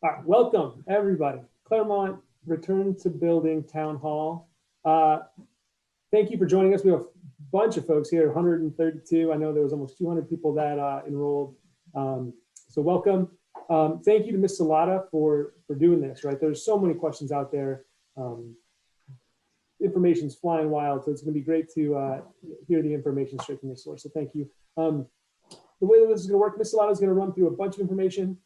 All right, welcome everybody. Clermont Return to Building Town Hall. Thank you for joining us. We have a bunch of folks here, 132. I know there was almost 200 people that enrolled. So welcome. Thank you to Ms. Salata for doing this, right? There's so many questions out there. Information's flying wild, so it's gonna be great to hear the information straight from the source, so thank you. The way that this is gonna work, Ms. Salata is gonna run through a bunch of information.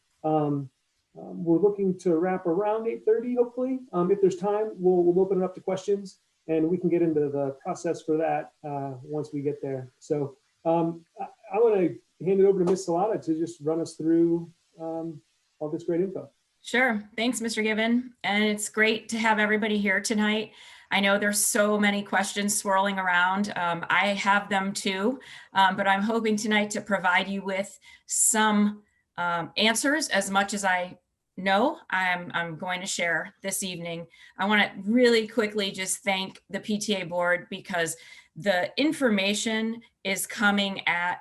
We're looking to wrap around 8:30, hopefully. If there's time, we'll open it up to questions, and we can get into the process for that once we get there. So I want to hand it over to Ms. Salata to just run us through all this great info. Sure. Thanks, Mr. Given. And it's great to have everybody here tonight. I know there's so many questions swirling around. I have them too, but I'm hoping tonight to provide you with some answers as much as I know I'm going to share this evening. I want to really quickly just thank the PTA board because the information is coming at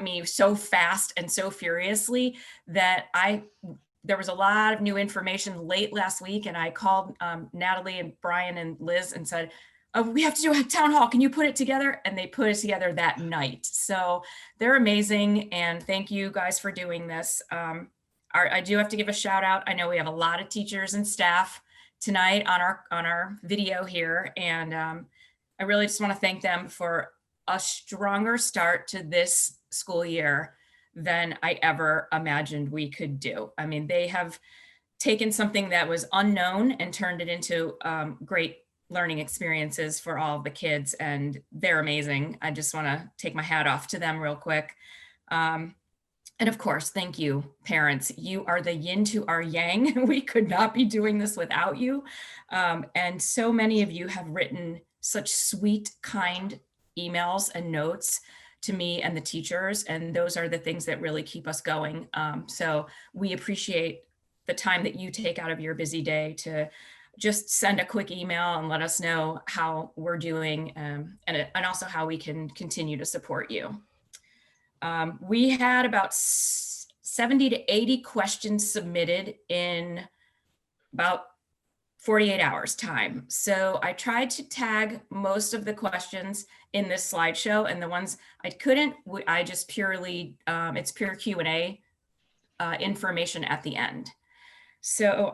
me so fast and so furiously that there was a lot of new information late last week, and I called Natalie and Brian and Liz and said, oh, we have to do a town hall. Can you put it together? And they put it together that night. So they're amazing. And thank you guys for doing this. I do have to give a shout out. I know we have a lot of teachers and staff tonight on our video here. And I really just want to thank them for a stronger start to this school year than I ever imagined we could do. I mean, they have taken something that was unknown and turned it into great learning experiences for all of the kids, and they're amazing. I just want to take my hat off to them real quick. And of course, thank you, parents. You are the yin to our yang. We could not be doing this without you. And so many of you have written such sweet, kind emails and notes to me and the teachers, and those are the things that really keep us going. So we appreciate the time that you take out of your busy day to just send a quick email and let us know how we're doing and also how we can continue to support you. We had about 70 to 80 questions submitted in about 48 hours time. So I tried to tag most of the questions in this slideshow, and the ones I couldn't, I just purely, it's pure Q&A information at the end. So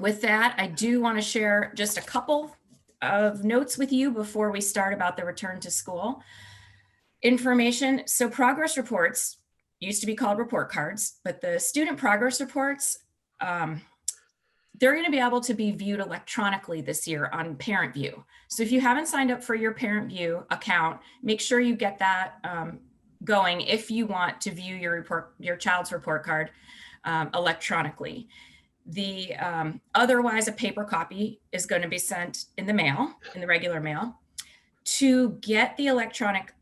with that, I do want to share just a couple of notes with you before we start about the return to school information. So progress reports used to be called report cards, but the student progress reports, they're going to be able to be viewed electronically this year on Parent View. So if you haven't signed up for your Parent View account, make sure you get that going if you want to view your child's report card electronically. The otherwise a paper copy is going to be sent in the mail, in the regular mail. To get the electronic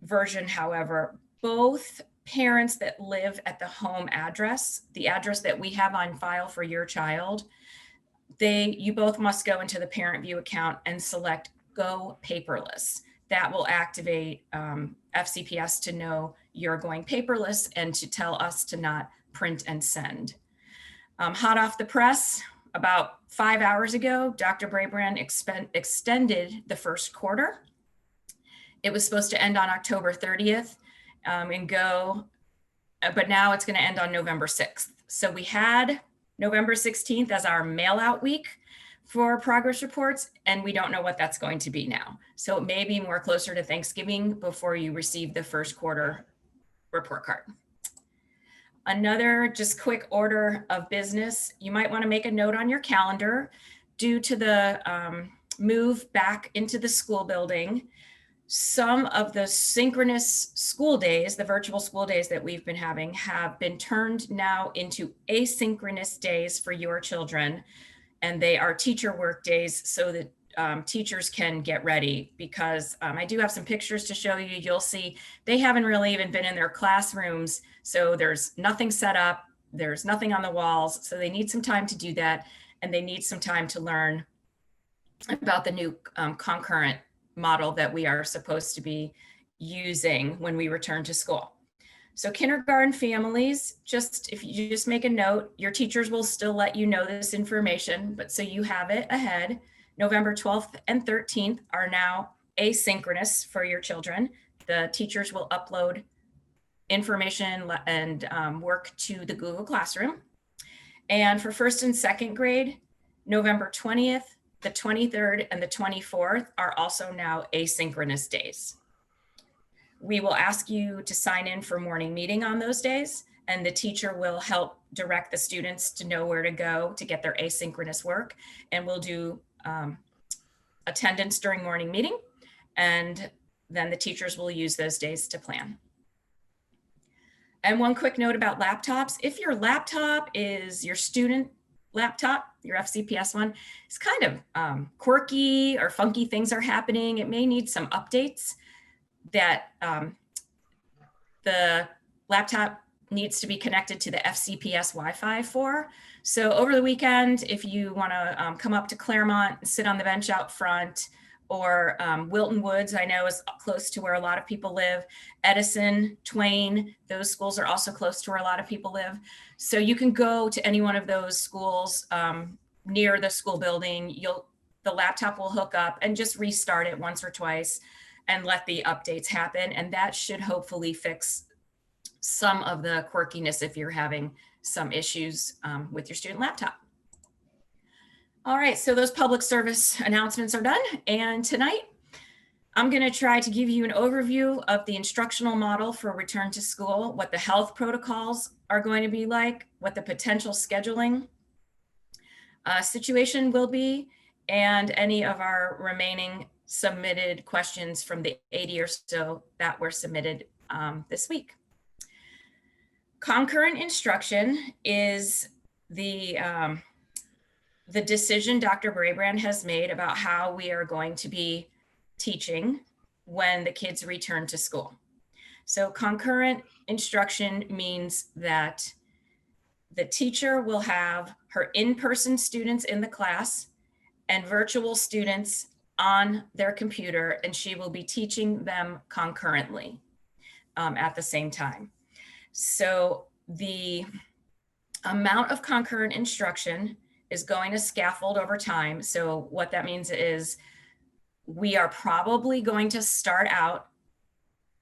version, however, both parents that live at the home address, the address that we have on file for your child, you both must go into the Parent View account and select Go Paperless. That will activate FCPS to know you're going paperless and to tell us to not print and send. Hot off the press, about 5 hours ago, Dr. Brabrand extended the first quarter. It was supposed to end on October 30th and go, but now it's going to end on November 6th. So we had November 16th as our mail out week for progress reports, and we don't know what that's going to be now. So it may be more closer to Thanksgiving before you receive the first quarter report card. Another just quick order of business, you might want to make a note on your calendar due to the move back into the school building. Some of the synchronous school days, the virtual school days that we've been having, have been turned now into asynchronous days for your children. And they are teacher work days so that teachers can get ready, because I do have some pictures to show you. You'll see they haven't really even been in their classrooms. So there's nothing set up. There's nothing on the walls. So they need some time to do that. And they need some time to learn about the new concurrent model that we are supposed to be using when we return to school. So kindergarten families, if you just make a note, your teachers will still let you know this information, but so you have it ahead. November 12th and 13th are now asynchronous for your children. The teachers will upload information and work to the Google Classroom. And for first and second grade, November 20th, the 23rd, and the 24th are also now asynchronous days. We will ask you to sign in for morning meeting on those days, and the teacher will help direct the students to know where to go to get their asynchronous work. And we'll do attendance during morning meeting, and then the teachers will use those days to plan. And one quick note about laptops. If your laptop is your student laptop, your FCPS one, it's kind of quirky or funky things are happening, it may need some updates that the laptop needs to be connected to the FCPS Wi-Fi for. So over the weekend, if you want to come up to Clermont and sit on the bench out front, or Wilton Woods, I know is close to where a lot of people live. Edison, Twain, those schools are also close to where a lot of people live. So you can go to any one of those schools near the school building. The laptop will hook up and just restart it once or twice and let the updates happen. And that should hopefully fix some of the quirkiness if you're having some issues with your student laptop. All right, so those public service announcements are done. And tonight, I'm gonna try to give you an overview of the instructional model for return to school, what the health protocols are going to be like, what the potential scheduling situation will be, and any of our remaining submitted questions from the 80 or so that were submitted this week. Concurrent instruction is the decision Dr. Brabrand has made about how we are going to be teaching when the kids return to school. So concurrent instruction means that the teacher will have her in-person students in the class and virtual students on their computer, and she will be teaching them concurrently at the same time. So the amount of concurrent instruction is going to scaffold over time. So what that means is we are probably going to start out,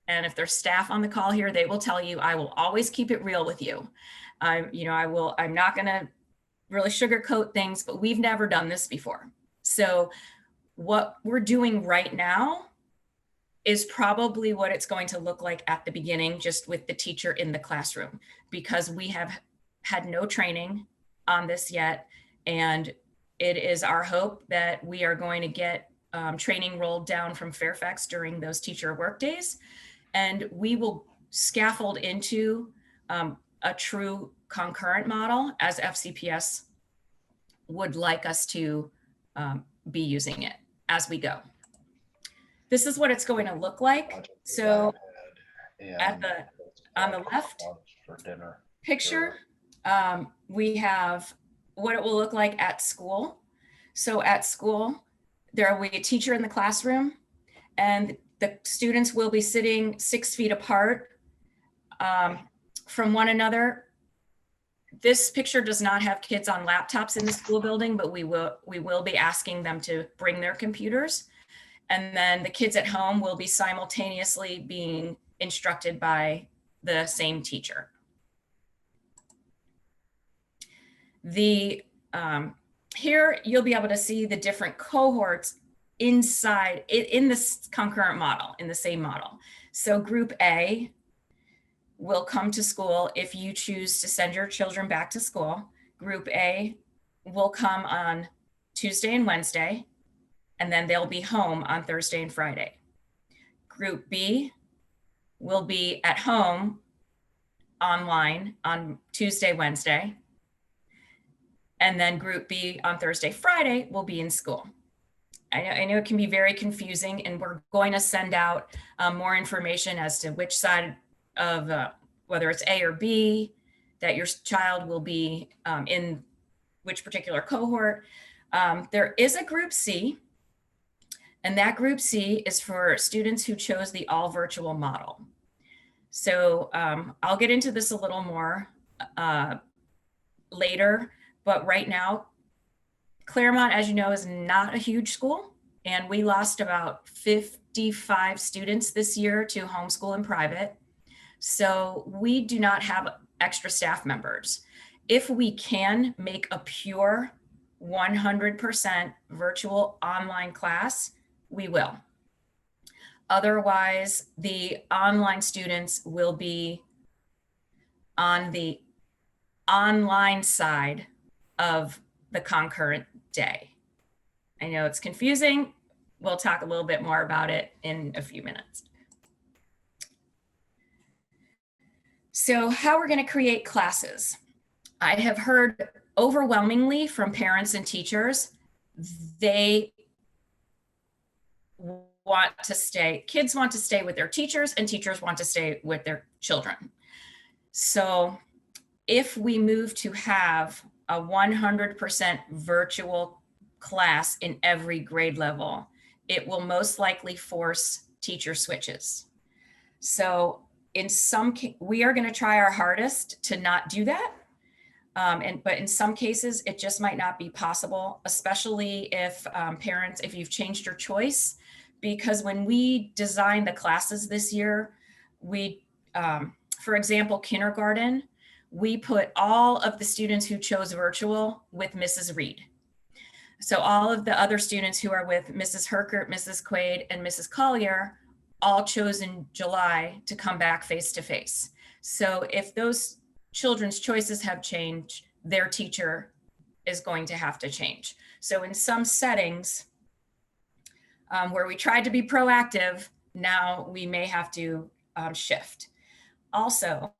and if there's staff on the call here, they will tell you, I will always keep it real with you. I'm not gonna really sugarcoat things, but we've never done this before. So what we're doing right now is probably what it's going to look like at the beginning, just with the teacher in the classroom, because we have had no training on this yet. And it is our hope that we are going to get training rolled down from Fairfax during those teacher work days. And we will scaffold into a true concurrent model as FCPS would like us to be using it as we go. This is what it's going to look like. So on the left picture, we have what it will look like at school. So at school, there will be a teacher in the classroom, and the students will be sitting 6 feet apart from one another. This picture does not have kids on laptops in the school building, but we will be asking them to bring their computers. And then the kids at home will be simultaneously being instructed by the same teacher. Here you'll be able to see the different cohorts inside in this concurrent model, in the same model. So group A will come to school if you choose to send your children back to school. Group A will come on Tuesday and Wednesday, and then they'll be home on Thursday and Friday. Group B will be at home online on Tuesday, Wednesday. And then group B on Thursday, Friday will be in school. I know it can be very confusing, and we're going to send out more information as to which side of whether it's A or B that your child will be in which particular cohort. There is a group C, and that group C is for students who chose the all virtual model. So I'll get into this a little more later, but right now, Clermont, as you know, is not a huge school, and we lost about 55 students this year to homeschool and private. So we do not have extra staff members. If we can make a pure 100% virtual online class, we will. Otherwise, the online students will be on the online side of the concurrent day. I know it's confusing. We'll talk a little bit more about it in a few minutes. So how we're going to create classes. I have heard overwhelmingly from parents and teachers, they want to stay, kids want to stay with their teachers and teachers want to stay with their children. So if we move to have a 100% virtual class in every grade level, it will most likely force teacher switches. So we are going to try our hardest to not do that. But in some cases, it just might not be possible, especially if parents, if you've changed your choice, because when we designed the classes this year, for example, kindergarten, we put all of the students who chose virtual with Mrs. Reed. So all of the other students who are with Mrs. Herkert, Mrs. Quaid, and Mrs. Collier all chose in July to come back face-to-face. So if those children's choices have changed, their teacher is going to have to change. So in some settings where we tried to be proactive, now we may have to shift. Also,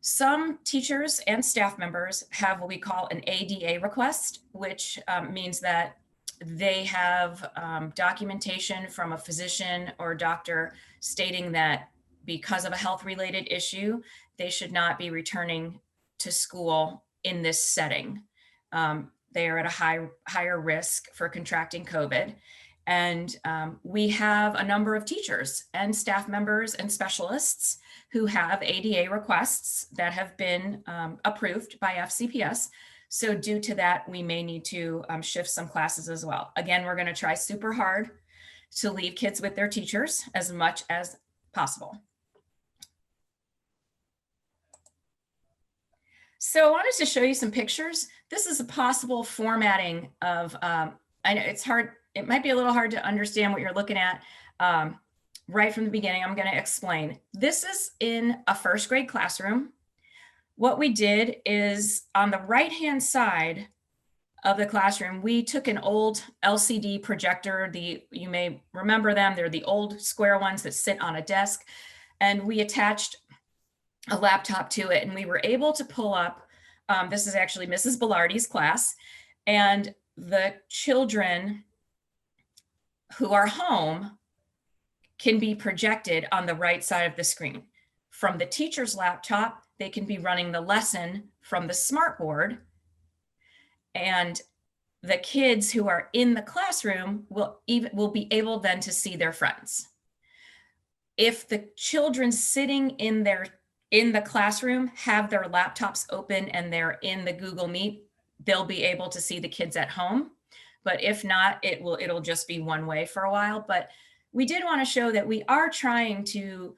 some teachers and staff members have what we call an ADA request, which means that they have documentation from a physician or doctor stating that because of a health-related issue, they should not be returning to school in this setting. They are at a higher risk for contracting COVID. And we have a number of teachers and staff members and specialists who have ADA requests that have been approved by FCPS. So due to that, we may need to shift some classes as well. Again, we're going to try super hard to leave kids with their teachers as much as possible. So I wanted to show you some pictures. This is a possible formatting of, I know it's hard, it might be a little hard to understand what you're looking at right from the beginning. I'm going to explain. This is in a first grade classroom. What we did is on the right-hand side of the classroom, we took an old LCD projector. You may remember them. They're the old square ones that sit on a desk. And we attached a laptop to it. And we were able to pull up, this is actually Mrs. Bellardi's class. And the children who are home can be projected on the right side of the screen. From the teacher's laptop, they can be running the lesson from the smartboard, and the kids who are in the classroom will be able then to see their friends. If the children sitting in the classroom have their laptops open and they're in the Google Meet, they'll be able to see the kids at home. But if not, it'll just be one way for a while. But we did want to show that we are trying to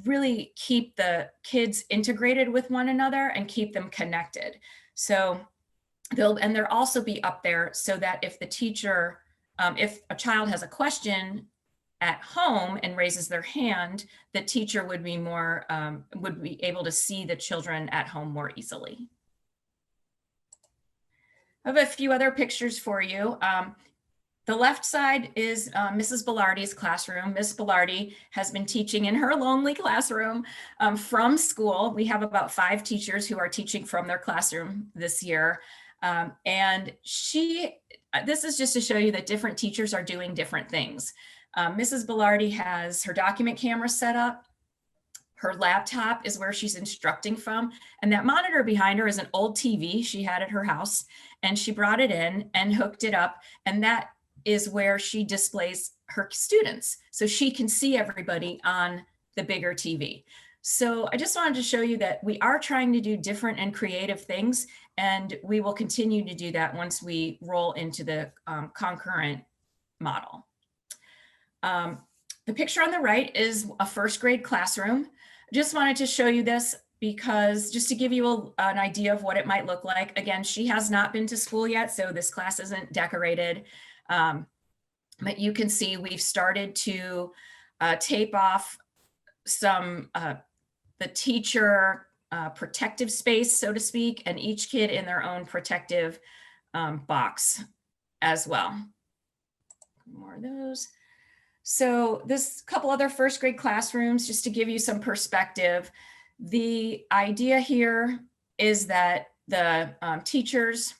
really keep the kids integrated with one another and keep them connected. So they'll also be up there so that if the teacher, if a child has a question at home and raises their hand, the teacher would be able to see the children at home more easily. I have a few other pictures for you. The left side is Mrs. Bellardi's classroom. Miss Bellardi has been teaching in her lonely classroom from school. We have about 5 teachers who are teaching from their classroom this year. And this is just to show you that different teachers are doing different things. Mrs. Bellardi has her document camera set up. Her laptop is where she's instructing from. And that monitor behind her is an old TV she had at her house. And she brought it in and hooked it up. And that is where she displays her students. So she can see everybody on the bigger TV. So I just wanted to show you that we are trying to do different and creative things, and we will continue to do that once we roll into the concurrent model. The picture on the right is a first grade classroom. I just wanted to show you this because just to give you an idea of what it might look like. Again, she has not been to school yet, so this class isn't decorated. But you can see we've started to tape off some the teacher protective space, so to speak, and each kid in their own protective box as well. More of those. So this couple other first grade classrooms, just to give you some perspective. The idea here is that the teachers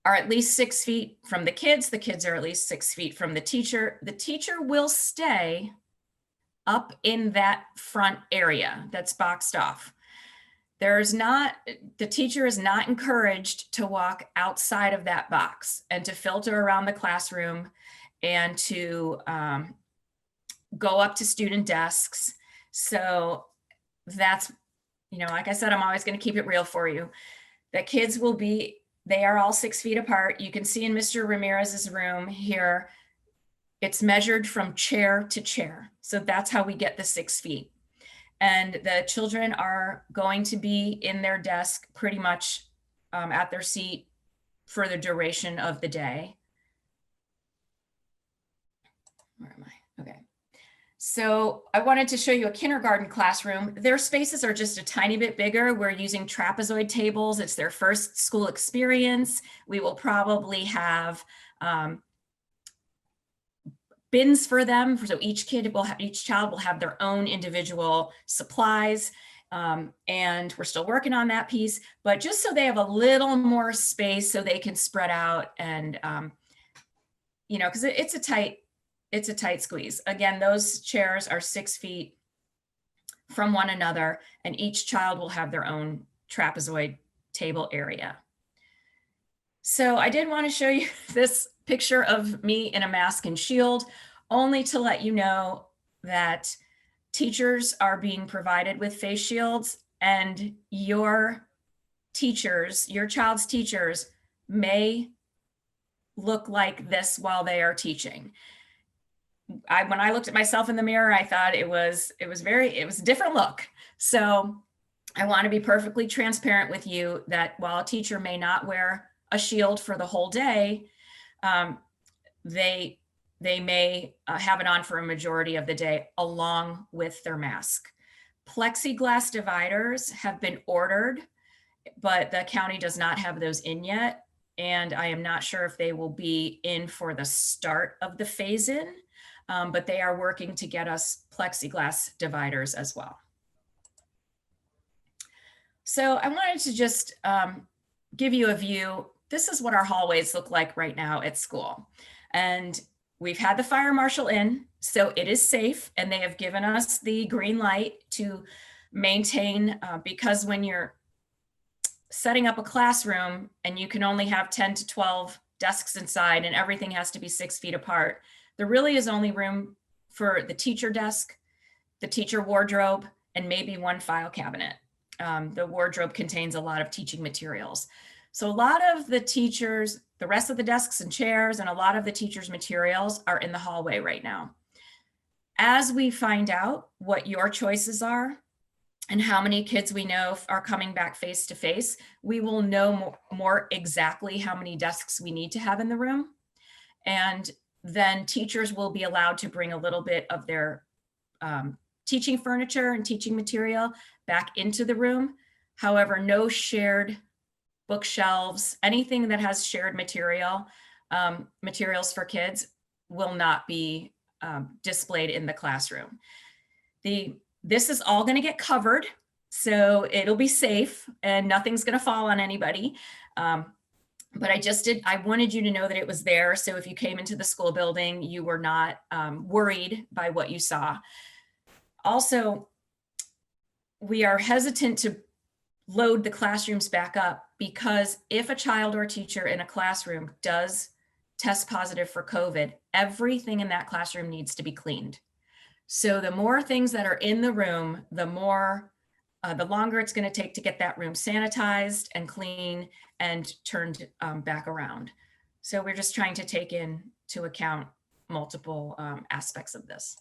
are at least 6 feet from the kids are at least 6 feet from the teacher. The teacher will stay up in that front area that's boxed off. The teacher is not encouraged to walk outside of that box and to filter around the classroom and to go up to student desks. So that's, like I said, I'm always going to keep it real for you. The kids they are all 6 feet apart. You can see in Mr. Ramirez's room here, it's measured from chair to chair. So that's how we get the 6 feet. And the children are going to be in their desk pretty much at their seat for the duration of the day. Where am I? Okay. So I wanted to show you a kindergarten classroom. Their spaces are just a tiny bit bigger. We're using trapezoid tables. It's their first school experience. We will probably have bins for them. So each child will have their own individual supplies. And we're still working on that piece, but just so they have a little more space so they can spread out and, because it's a tight squeeze. Again, those chairs are 6 feet from one another, and each child will have their own trapezoid table area. So I did want to show you this picture of me in a mask and shield, only to let you know that teachers are being provided with face shields, and your child's teachers may look like this while they are teaching. When I looked at myself in the mirror, I thought it was a different look. So I want to be perfectly transparent with you that while a teacher may not wear a shield for the whole day, they may have it on for a majority of the day along with their mask. Plexiglass dividers have been ordered, but the county does not have those in yet. And I am not sure if they will be in for the start of the phase-in. But they are working to get us plexiglass dividers as well. So I wanted to just give you a view. This is what our hallways look like right now at school. And we've had the fire marshal in, so it is safe. And they have given us the green light to maintain, because when you're setting up a classroom and you can only have 10 to 12 desks inside and everything has to be 6 feet apart, there really is only room for the teacher desk, the teacher wardrobe, and maybe one file cabinet. The wardrobe contains a lot of teaching materials. So a lot of the rest of the desks and chairs and a lot of the teachers' materials are in the hallway right now. As we find out what your choices are and how many kids we know are coming back face to face, we will know more exactly how many desks we need to have in the room. And then teachers will be allowed to bring a little bit of their teaching furniture and teaching material back into the room. However, no shared bookshelves, anything that has shared materials for kids will not be displayed in the classroom. This is all going to get covered, so it'll be safe and nothing's going to fall on anybody. But I wanted you to know that it was there. So if you came into the school building, you were not worried by what you saw. Also, we are hesitant to load the classrooms back up because if a child or teacher in a classroom does test positive for COVID, everything in that classroom needs to be cleaned. So the more things that are in the room, the longer it's going to take to get that room sanitized and clean and turned back around. So we're just trying to take into account multiple aspects of this.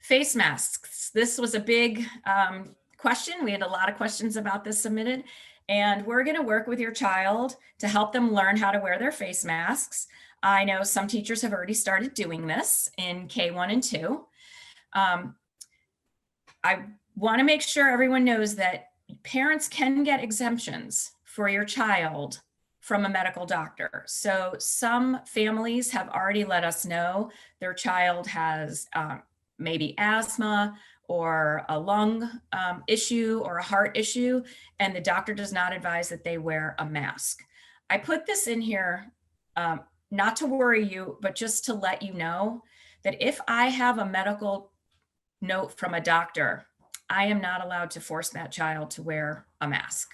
Face masks. This was a big question. We had a lot of questions about this submitted, and we're going to work with your child to help them learn how to wear their face masks. I know some teachers have already started doing this in K1 and 2. I want to make sure everyone knows that parents can get exemptions for your child from a medical doctor. So some families have already let us know their child has maybe asthma or a lung issue or a heart issue, and the doctor does not advise that they wear a mask. I put this in here not to worry you, but just to let you know that if I have a medical note from a doctor, I am not allowed to force that child to wear a mask.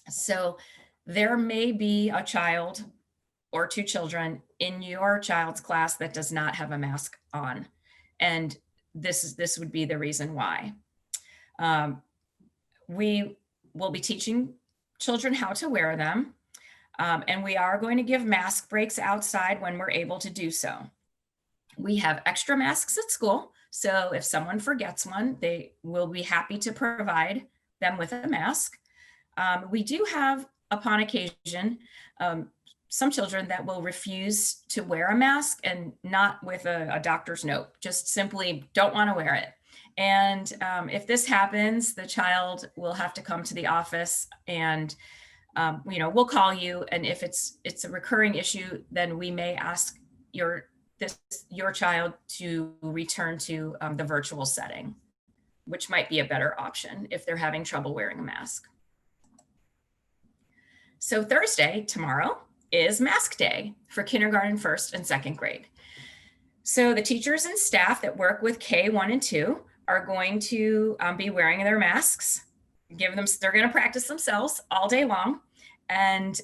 So there may be a child or two children in your child's class that does not have a mask on. And this would be the reason why. We will be teaching children how to wear them. And we are going to give mask breaks outside when we're able to do so. We have extra masks at school. So if someone forgets one, they will be happy to provide them with a mask. We do have, upon occasion, some children that will refuse to wear a mask, and not with a doctor's note, just simply don't want to wear it. And if this happens, the child will have to come to the office, and we'll call you. And if it's a recurring issue, then we may ask your child to return to the virtual setting, which might be a better option if they're having trouble wearing a mask. So Thursday, tomorrow, is mask day for kindergarten, first and second grade. So the teachers and staff that work with K1 and 2 are going to be wearing their masks. They're going to practice themselves all day long. And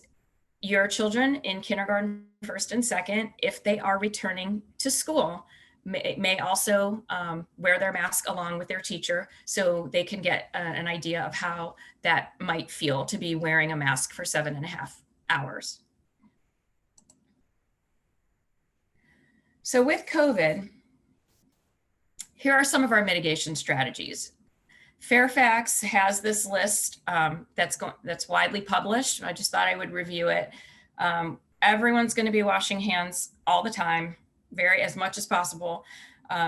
your children in kindergarten, first and second, if they are returning to school, may also wear their mask along with their teacher, so they can get an idea of how that might feel to be wearing a mask for 7.5 hours. So with COVID, here are some of our mitigation strategies. Fairfax has this list that's widely published. I just thought I would review it. Everyone's going to be washing hands all the time, as much as possible.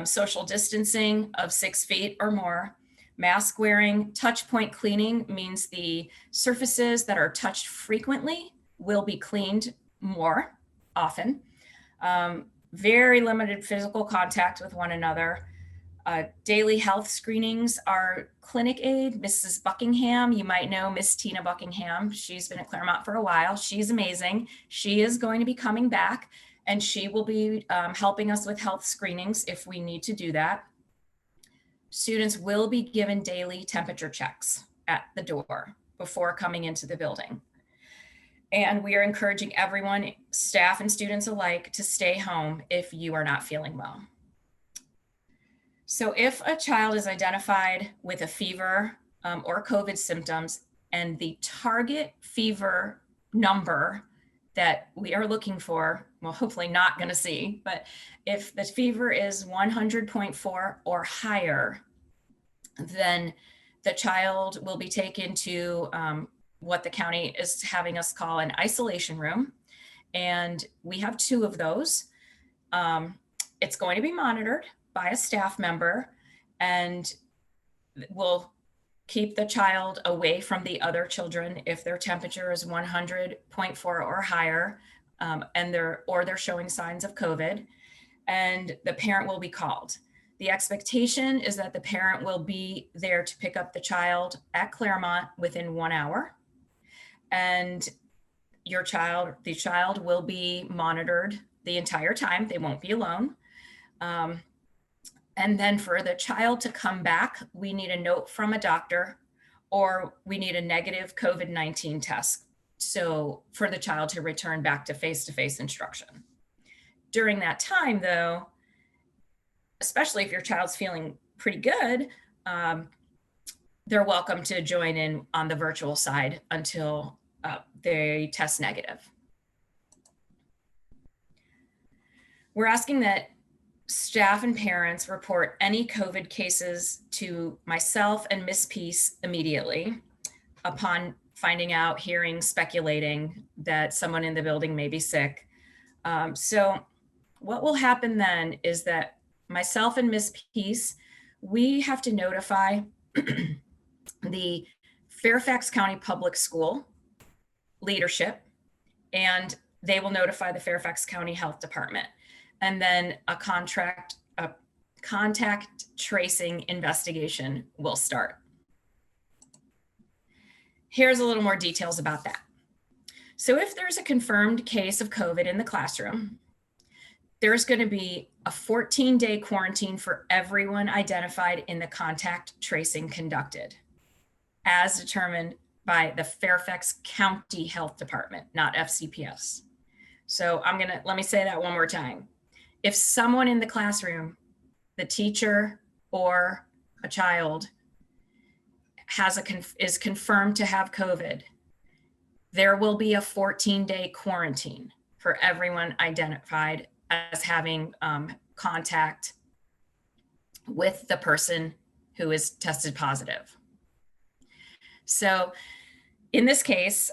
Social distancing of 6 feet or more. Mask wearing. Touch point cleaning means the surfaces that are touched frequently will be cleaned more often. Very limited physical contact with one another. Daily health screenings are clinic aid. Mrs. Buckingham, you might know Miss Tina Buckingham. She's been at Clermont for a while. She's amazing. She is going to be coming back, and she will be helping us with health screenings if we need to do that. Students will be given daily temperature checks at the door before coming into the building. And we are encouraging everyone, staff and students alike, to stay home if you are not feeling well. So if a child is identified with a fever or COVID symptoms, and the target fever number that we are looking for, well, hopefully not going to see, but if the fever is 100.4 or higher, then the child will be taken to what the county is having us call an isolation room. And we have 2 of those. It's going to be monitored by a staff member, and will keep the child away from the other children if their temperature is 100.4 or higher, and they're showing signs of COVID, and the parent will be called. The expectation is that the parent will be there to pick up the child at Clermont within 1 hour, and the child will be monitored the entire time. They won't be alone. And then for the child to come back, we need a note from a doctor, or we need a negative COVID-19 test. So for the child to return back to face-to-face instruction. During that time, though, especially if your child's feeling pretty good, they're welcome to join in on the virtual side until they test negative. We're asking that staff and parents report any COVID cases to myself and Miss Peace immediately upon finding out, hearing, speculating that someone in the building may be sick. So what will happen then is that myself and Miss Peace, we have to notify the Fairfax County Public School leadership, and they will notify the Fairfax County Health Department. And then a contact tracing investigation will start. Here's a little more details about that. So if there's a confirmed case of COVID in the classroom, there's going to be a 14-day quarantine for everyone identified in the contact tracing conducted, as determined by the Fairfax County Health Department, not FCPS. So let me say that one more time. If someone in the classroom, the teacher or a child, is confirmed to have COVID, there will be a 14-day quarantine for everyone identified as having contact with the person who is tested positive. So in this case,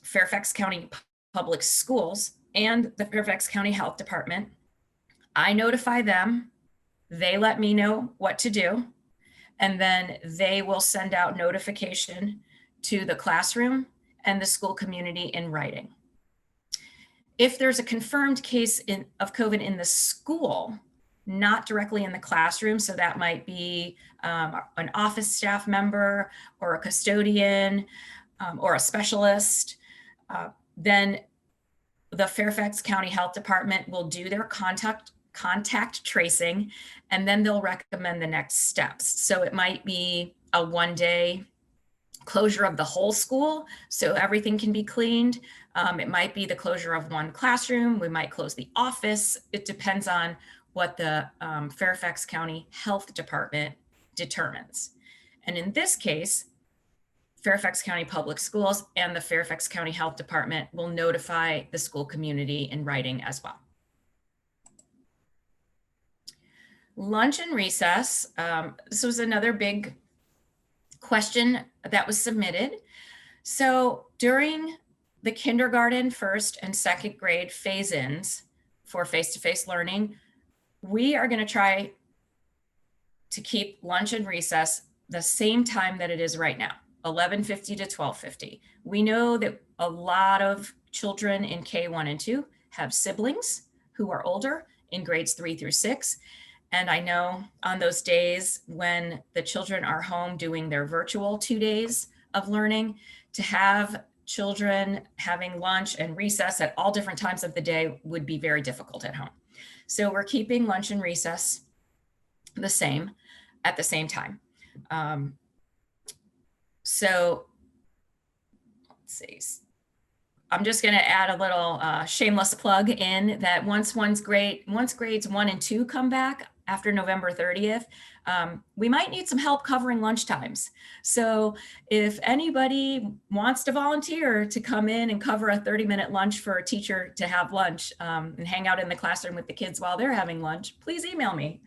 Fairfax County Public Schools and the Fairfax County Health Department, I notify them, they let me know what to do, and then they will send out notification to the classroom and the school community in writing. If there's a confirmed case of COVID in the school, not directly in the classroom, so that might be an office staff member or a custodian or a specialist, then the Fairfax County Health Department will do their contact tracing, and then they'll recommend the next steps. So it might be a 1-day closure of the whole school so everything can be cleaned. It might be the closure of one classroom. We might close the office. It depends on what the Fairfax County Health Department determines. And in this case, Fairfax County Public Schools and the Fairfax County Health Department will notify the school community in writing as well. Lunch and recess. This was another big question that was submitted. So during the kindergarten, first and second grade phase-ins for face-to-face learning, we are going to try to keep lunch and recess the same time that it is right now, 11:50 to 12:50. We know that a lot of children in K1 and 2 have siblings who are older in grades 3 through 6. And I know on those days when the children are home doing their virtual 2 days of learning, to have children having lunch and recess at all different times of the day would be very difficult at home. So we're keeping lunch and recess the same at the same time. So let's see. I'm just going to add a little shameless plug in that once grades 1 and 2 come back after November 30th, we might need some help covering lunch times. So if anybody wants to volunteer to come in and cover a 30-minute lunch for a teacher to have lunch and hang out in the classroom with the kids while they're having lunch, please email me.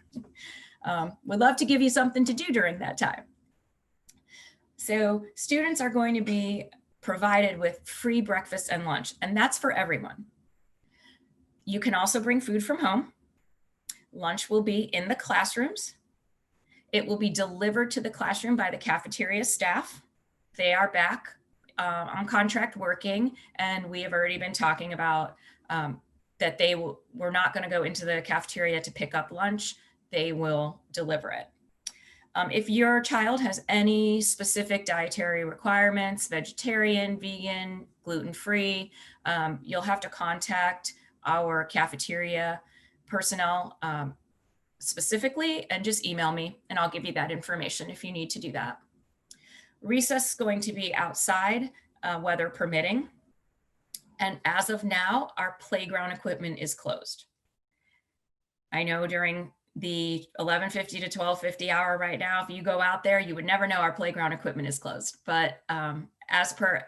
We'd love to give you something to do during that time. So students are going to be provided with free breakfast and lunch, and that's for everyone. You can also bring food from home. Lunch will be in the classrooms. It will be delivered to the classroom by the cafeteria staff. They are back on contract working, and we have already been talking about that we're not going to go into the cafeteria to pick up lunch. They will deliver it. If your child has any specific dietary requirements, vegetarian, vegan, gluten-free, you'll have to contact our cafeteria personnel specifically and just email me and I'll give you that information if you need to do that. Recess is going to be outside, weather permitting. And as of now, our playground equipment is closed. I know during the 11:50 to 12:50 hour right now, if you go out there, you would never know our playground equipment is closed. But as per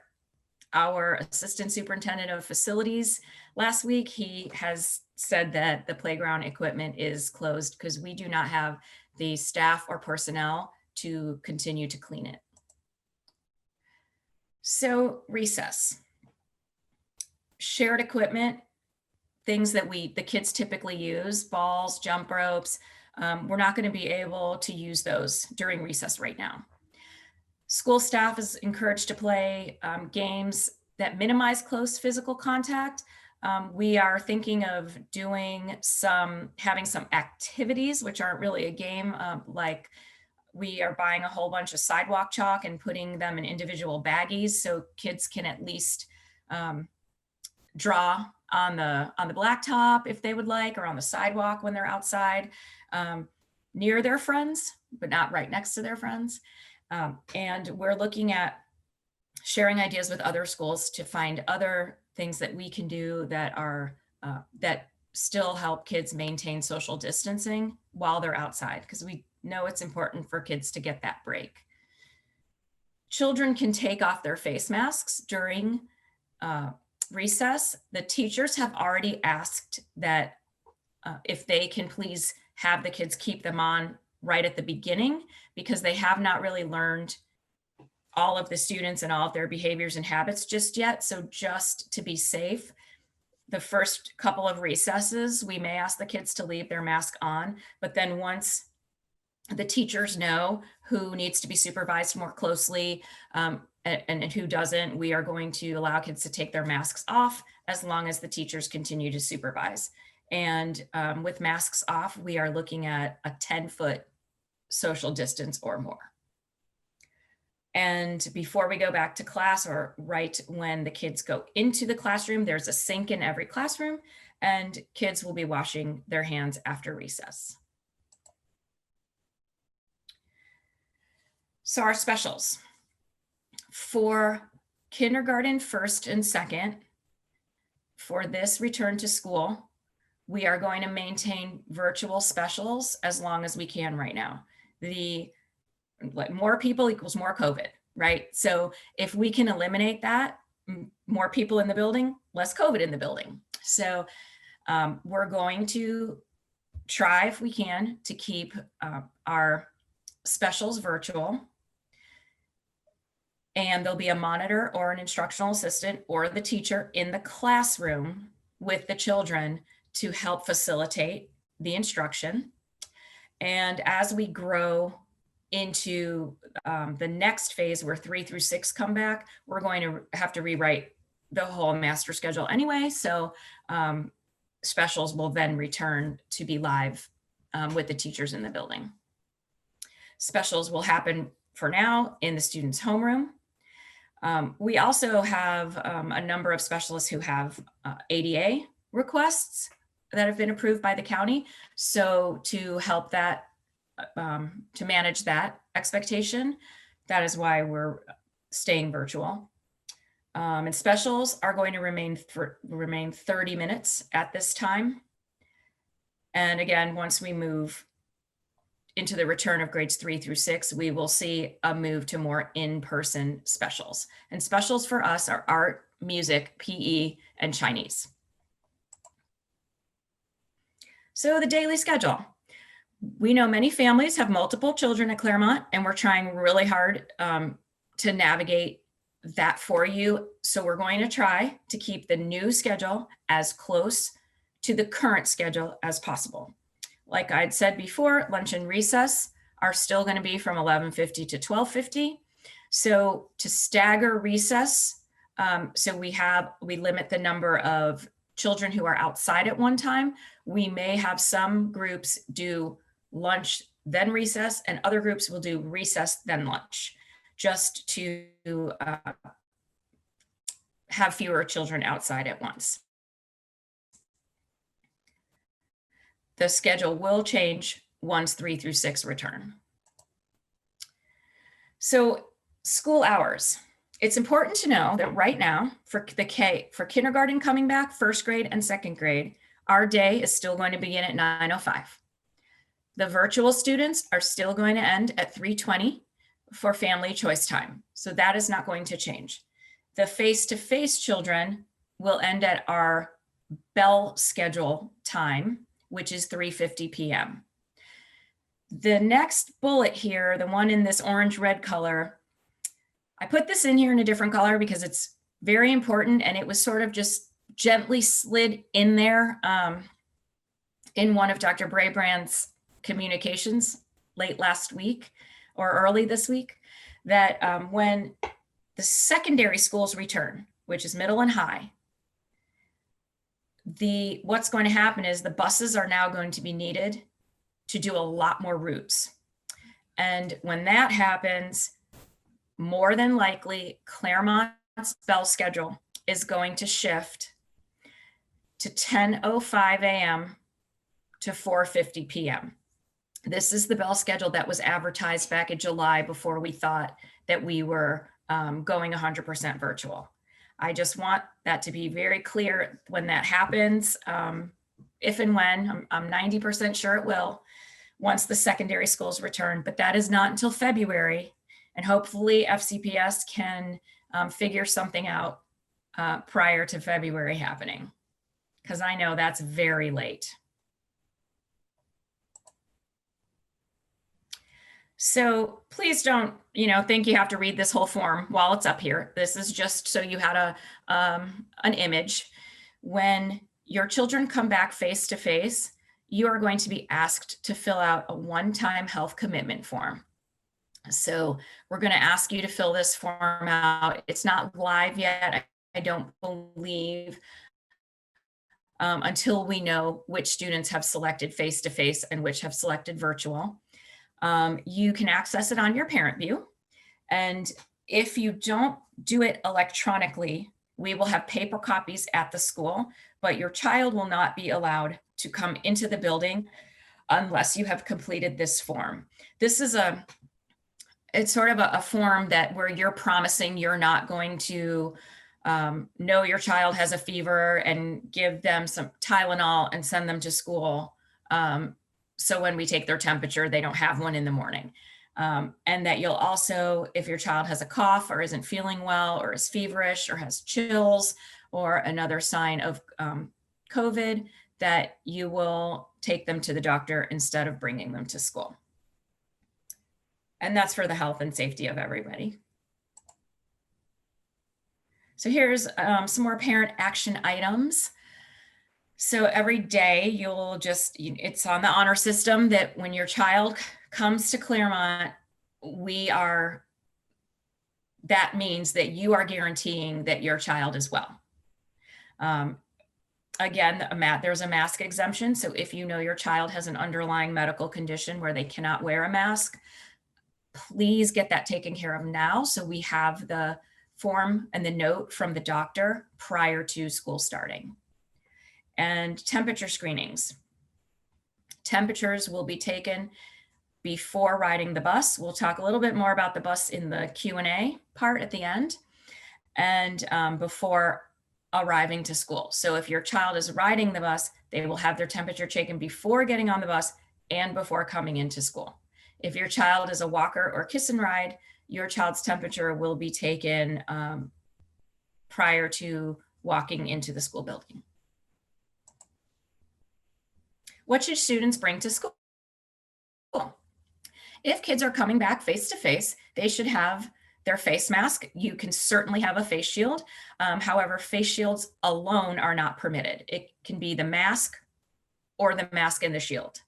our assistant superintendent of facilities last week, he has said that the playground equipment is closed because we do not have the staff or personnel to continue to clean it. So recess, shared equipment, things that the kids typically use, balls, jump ropes. We're not going to be able to use those during recess right now. School staff is encouraged to play games that minimize close physical contact. We are thinking of having some activities, which aren't really a game, like we are buying a whole bunch of sidewalk chalk and putting them in individual baggies so kids can at least draw on the blacktop if they would like, or on the sidewalk when they're outside, near their friends, but not right next to their friends. And we're looking at sharing ideas with other schools to find other things that we can do that are that still help kids maintain social distancing while they're outside, because we know it's important for kids to get that break. Children can take off their face masks during recess. The teachers have already asked that if they can please have the kids keep them on right at the beginning, because they have not really learned all of the students and all of their behaviors and habits just yet. So just to be safe, the first couple of recesses, we may ask the kids to leave their mask on, but then once the teachers know who needs to be supervised more closely and who doesn't, we are going to allow kids to take their masks off as long as the teachers continue to supervise. And with masks off, we are looking at a 10-foot social distance or more. And before we go back to class, or right when the kids go into the classroom, there's a sink in every classroom, and kids will be washing their hands after recess. So our specials for kindergarten, first and second, for this return to school, we are going to maintain virtual specials as long as we can right now. More people equals more COVID, right? So if we can eliminate that, more people in the building, less COVID in the building. So we're going to try, if we can, to keep our specials virtual. And there'll be a monitor or an instructional assistant or the teacher in the classroom with the children to help facilitate the instruction. And as we grow into the next phase where 3 through 6 come back, we're going to have to rewrite the whole master schedule anyway. So specials will then return to be live with the teachers in the building. Specials will happen for now in the students' homeroom. We also have a number of specialists who have ADA requests that have been approved by the county. So to help that, to manage that expectation, that is why we're staying virtual. And specials are going to remain 30 minutes at this time. And again, once we move into the return of grades 3 through 6, we will see a move to more in-person specials. And specials for us are art, music, PE, and Chinese. So the daily schedule. We know many families have multiple children at Clermont, and we're trying really hard to navigate that for you. So we're going to try to keep the new schedule as close to the current schedule as possible. Like I'd said before, lunch and recess are still going to be from 11:50 to 12:50. So to stagger recess, so we limit the number of children who are outside at one time. We may have some groups do lunch, then recess, and other groups will do recess, then lunch, just to have fewer children outside at once. The schedule will change once 3 through 6 return. So school hours. It's important to know that right now for kindergarten coming back, first grade and second grade, our day is still going to begin at 9:05. The virtual students are still going to end at 3:20 for family choice time. So that is not going to change. The face-to-face children will end at our bell schedule time, which is 3:50 p.m. The next bullet here, the one in this orange-red color, I put this in here in a different color because it's very important, and it was sort of just gently slid in there in one of Dr. Braybrand's communications late last week or early this week, that when the secondary schools return, which is middle and high, what's going to happen is the buses are now going to be needed to do a lot more routes. And when that happens, more than likely, Clermont's bell schedule is going to shift to 10:05 a.m. to 4:50 p.m. This is the bell schedule that was advertised back in July before we thought that we were going 100% virtual. I just want that to be very clear when that happens, if and when. I'm 90% sure it will, once the secondary schools return, but that is not until February. And hopefully FCPS can figure something out prior to February happening, because I know that's very late. So please don't, think you have to read this whole form while it's up here. This is just so you had an image. When your children come back face to face, you are going to be asked to fill out a one-time health commitment form. So we're going to ask you to fill this form out. It's not live yet, I don't believe, until we know which students have selected face-to-face and which have selected virtual. You can access it on your parent view. And if you don't do it electronically, we will have paper copies at the school, but your child will not be allowed to come into the building unless you have completed this form. This is it's sort of a form where you're promising you're not going to know your child has a fever and give them some Tylenol and send them to school. So when we take their temperature, they don't have one in the morning. And that you'll also, if your child has a cough or isn't feeling well or is feverish or has chills or another sign of COVID, that you will take them to the doctor instead of bringing them to school. And that's for the health and safety of everybody. So here's some more parent action items. So every day it's on the honor system that when your child comes to Clermont, that means that you are guaranteeing that your child is well. Again, there's a mask exemption. So if you know your child has an underlying medical condition where they cannot wear a mask, please get that taken care of now. So we have the form and the note from the doctor prior to school starting. And temperature screenings. Temperatures will be taken before riding the bus. We'll talk a little bit more about the bus in the Q&A part at the end, and before arriving to school. So if your child is riding the bus, they will have their temperature taken before getting on the bus and before coming into school. If your child is a walker or kiss and ride, your child's temperature will be taken prior to walking into the school building. What should students bring to school? If kids are coming back face to face, they should have their face mask. You can certainly have a face shield. However, face shields alone are not permitted. It can be the mask or the mask and the shield.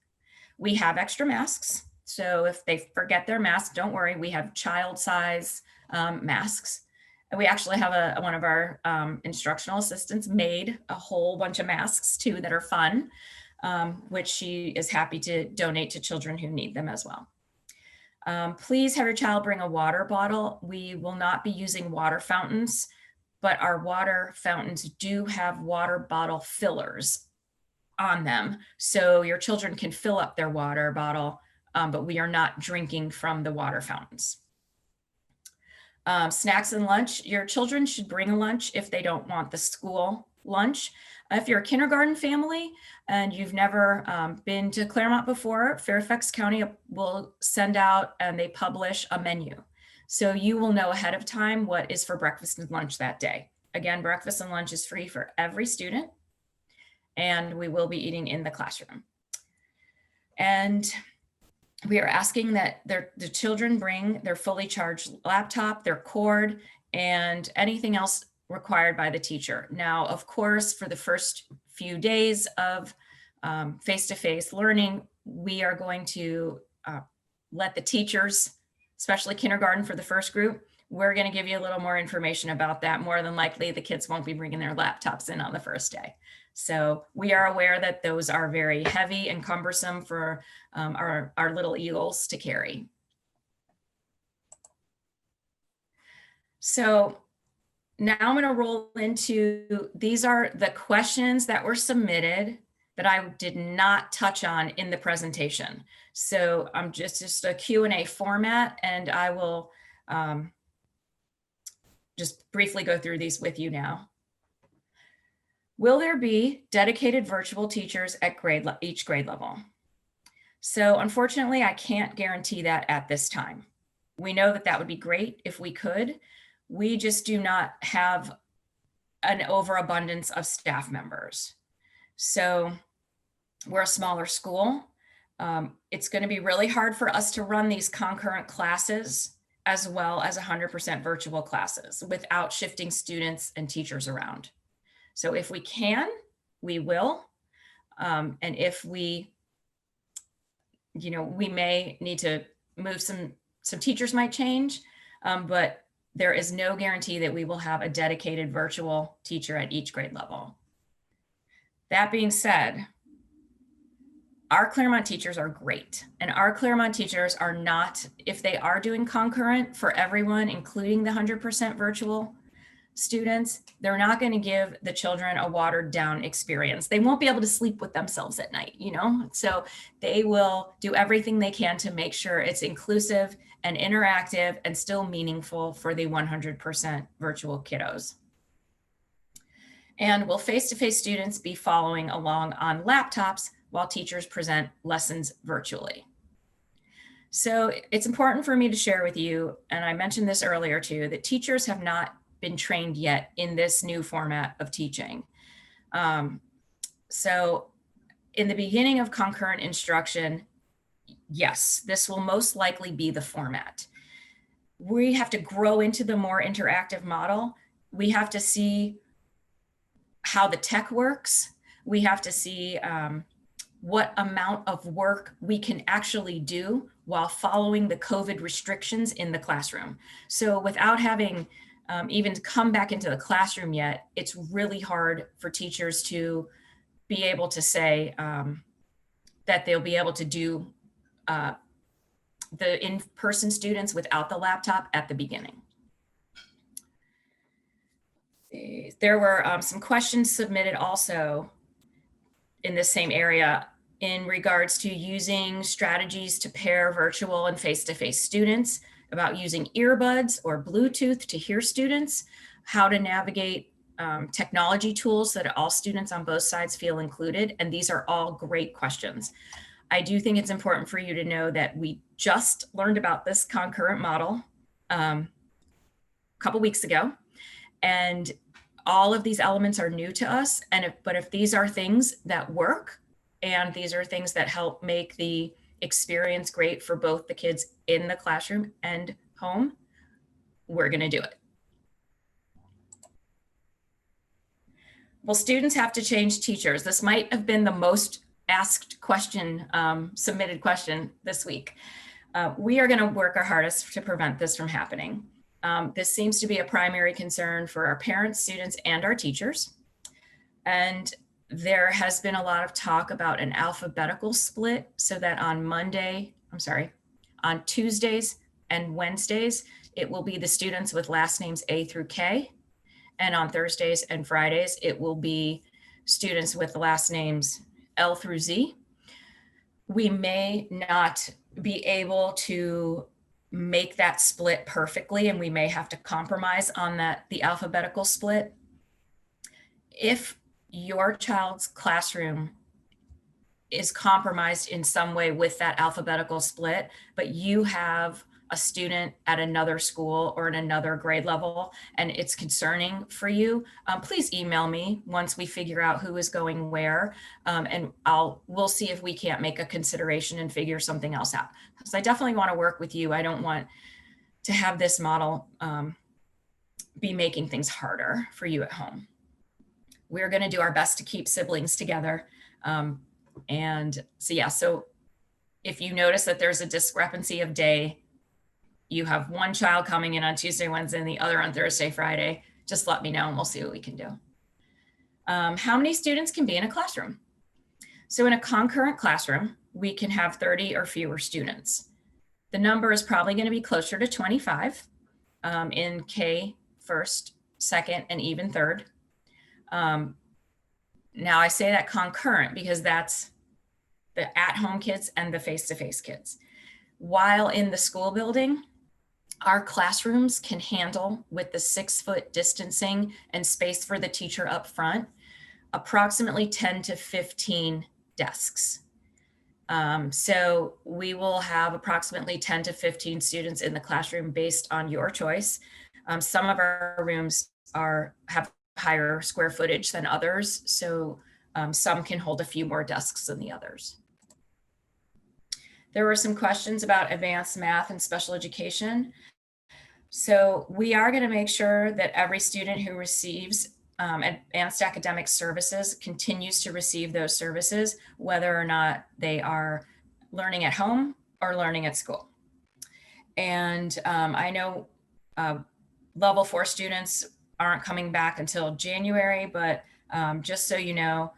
We have extra masks. So if they forget their mask, don't worry, we have child size masks. And we actually have one of our instructional assistants made a whole bunch of masks too that are fun, which she is happy to donate to children who need them as well. Please have your child bring a water bottle. We will not be using water fountains, but our water fountains do have water bottle fillers on them. So your children can fill up their water bottle, but we are not drinking from the water fountains. Snacks and lunch. Your children should bring a lunch if they don't want the school lunch. If you're a kindergarten family and you've never been to Clermont before, Fairfax County will send out and they publish a menu. So you will know ahead of time what is for breakfast and lunch that day. Again, breakfast and lunch is free for every student, and we will be eating in the classroom. And we are asking that the children bring their fully charged laptop, their cord, and anything else required by the teacher. Now, of course, for the first few days of face-to-face learning, we are going to let the teachers, especially kindergarten for the first group, we're going to give you a little more information about that. More than likely, the kids won't be bringing their laptops in on the first day. So we are aware that those are very heavy and cumbersome for our little eagles to carry. So now I'm going to roll into, these are the questions that were submitted that I did not touch on in the presentation. So I'm just a Q&A format, and I will just briefly go through these with you now. Will there be dedicated virtual teachers at each grade level? So unfortunately, I can't guarantee that at this time. We know that that would be great if we could. We just do not have an overabundance of staff members. So we're a smaller school. It's going to be really hard for us to run these concurrent classes as well as 100% virtual classes without shifting students and teachers around. So if we can, we will. And if we, we may need to move some teachers might change, but there is no guarantee that we will have a dedicated virtual teacher at each grade level. That being said, our Clermont teachers are great, and our Clermont teachers are not, if they are doing concurrent for everyone, including the 100% virtual students, they're not going to give the children a watered down experience. They won't be able to sleep with themselves at night, so they will do everything they can to make sure it's inclusive and interactive and still meaningful for the 100% virtual kiddos. And will face-to-face students be following along on laptops while teachers present lessons virtually? So it's important for me to share with you, and I mentioned this earlier too, that teachers have not been trained yet in this new format of teaching. So in the beginning of concurrent instruction, yes, this will most likely be the format. We have to grow into the more interactive model. We have to see how the tech works. We have to see what amount of work we can actually do while following the COVID restrictions in the classroom. So without having even come back into the classroom yet, it's really hard for teachers to be able to say that they'll be able to do the in-person students without the laptop at the beginning. There were some questions submitted also in this same area in regards to using strategies to pair virtual and face-to-face students, about using earbuds or Bluetooth to hear students, how to navigate technology tools so that all students on both sides feel included. And these are all great questions. I do think it's important for you to know that we just learned about this concurrent model a couple weeks ago, and all of these elements are new to us. But if these are things that work, and these are things that help make the experience great for both the kids in the classroom and home, we're going to do it. Well, students have to change teachers. This might have been the most asked question, submitted question this week. We are going to work our hardest to prevent this from happening. This seems to be a primary concern for our parents, students, and our teachers. And there has been a lot of talk about an alphabetical split so that on Tuesdays and Wednesdays, it will be the students with last names A through K. And on Thursdays and Fridays, it will be students with the last names L through Z. We may not be able to make that split perfectly, and we may have to compromise on the alphabetical split. if your child's classroom is compromised in some way with that alphabetical split, but you have a student at another school or in another grade level and it's concerning for you, please email me once we figure out who is going where, and we'll see if we can't make a consideration and figure something else out. Because I definitely want to work with you. I don't want to have this model be making things harder for you at home. We're going to do our best to keep siblings together. And so, yeah, so if you notice that there's a discrepancy of day, you have one child coming in on Tuesday, Wednesday, and the other on Thursday, Friday, just let me know and we'll see what we can do. How many students can be in a classroom? So in a concurrent classroom, we can have 30 or fewer students. The number is probably going to be closer to 25 in K first, second, and even third. Now I say that concurrent because that's the at-home kids and the face-to-face kids. While in the school building, our classrooms can handle, with the 6-foot distancing and space for the teacher up front, approximately 10 to 15 desks. So we will have approximately 10 to 15 students in the classroom based on your choice. Some of our rooms have higher square footage than others, so some can hold a few more desks than the others. There were some questions about advanced math and special education. So we are going to make sure that every student who receives advanced academic services continues to receive those services, whether or not they are learning at home or learning at school. And I know level 4 students aren't coming back until January, but just so you know,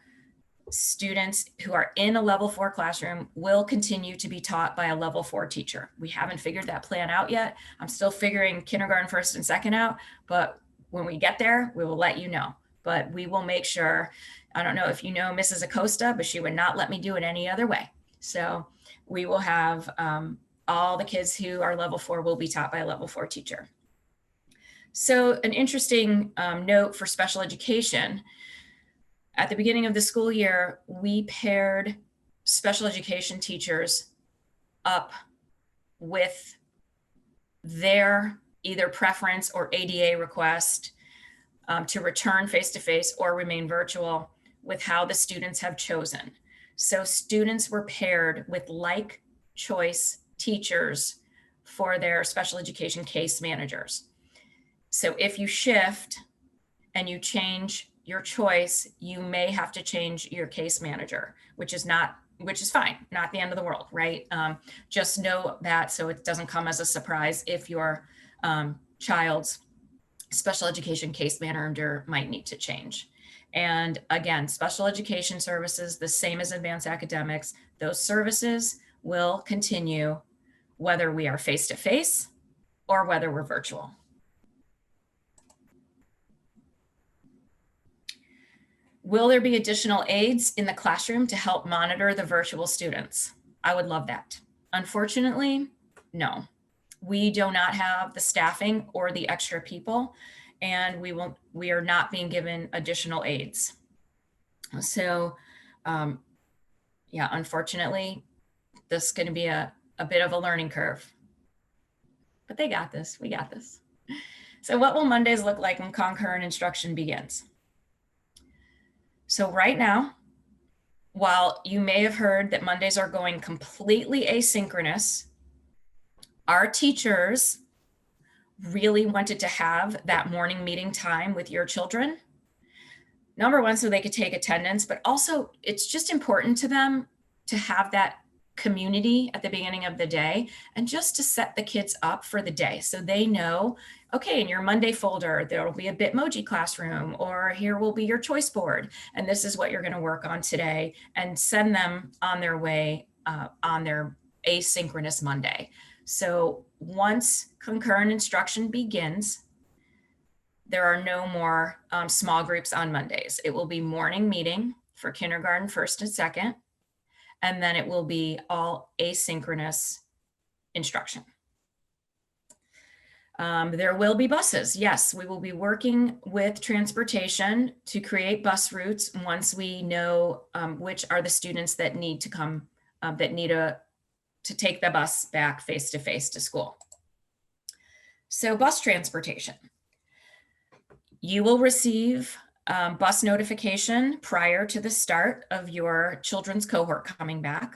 students who are in a level 4 classroom will continue to be taught by a level 4 teacher. We haven't figured that plan out yet. I'm still figuring kindergarten first and second out, but when we get there, we will let you know. But we will make sure, I don't know if you know Mrs. Acosta, but she would not let me do it any other way. So we will have all the kids who are level 4 will be taught by a level 4 teacher. So an interesting note for special education, at the beginning of the school year, we paired special education teachers up with their either preference or ADA request to return face-to-face or remain virtual with how the students have chosen. So students were paired with like choice teachers for their special education case managers. So if you shift and you change your choice, you may have to change your case manager, which is fine, not the end of the world, right? Just know that so it doesn't come as a surprise if your child's special education case manager might need to change. And again, special education services, the same as advanced academics, those services will continue whether we are face-to-face or whether we're virtual. Will there be additional aides in the classroom to help monitor the virtual students? I would love that. Unfortunately, no. We do not have the staffing or the extra people, and we are not being given additional aides. So yeah, unfortunately, this is going to be a bit of a learning curve, but they got this, we got this. So what will Mondays look like when concurrent instruction begins? So right now, while you may have heard that Mondays are going completely asynchronous, our teachers really wanted to have that morning meeting time with your children. Number one, so they could take attendance, but also it's just important to them to have that community at the beginning of the day and just to set the kids up for the day so they know, okay, in your Monday folder, there will be a Bitmoji classroom, or here will be your choice board, and this is what you're going to work on today, and send them on their way on their asynchronous Monday. So once concurrent instruction begins, there are no more small groups on Mondays. It will be morning meeting for kindergarten first and second, and then it will be all asynchronous instruction. There will be buses. Yes, we will be working with transportation to create bus routes once we know which are the students that need to come, to take the bus back face to face to school. So bus transportation. You will receive bus notification prior to the start of your children's cohort coming back,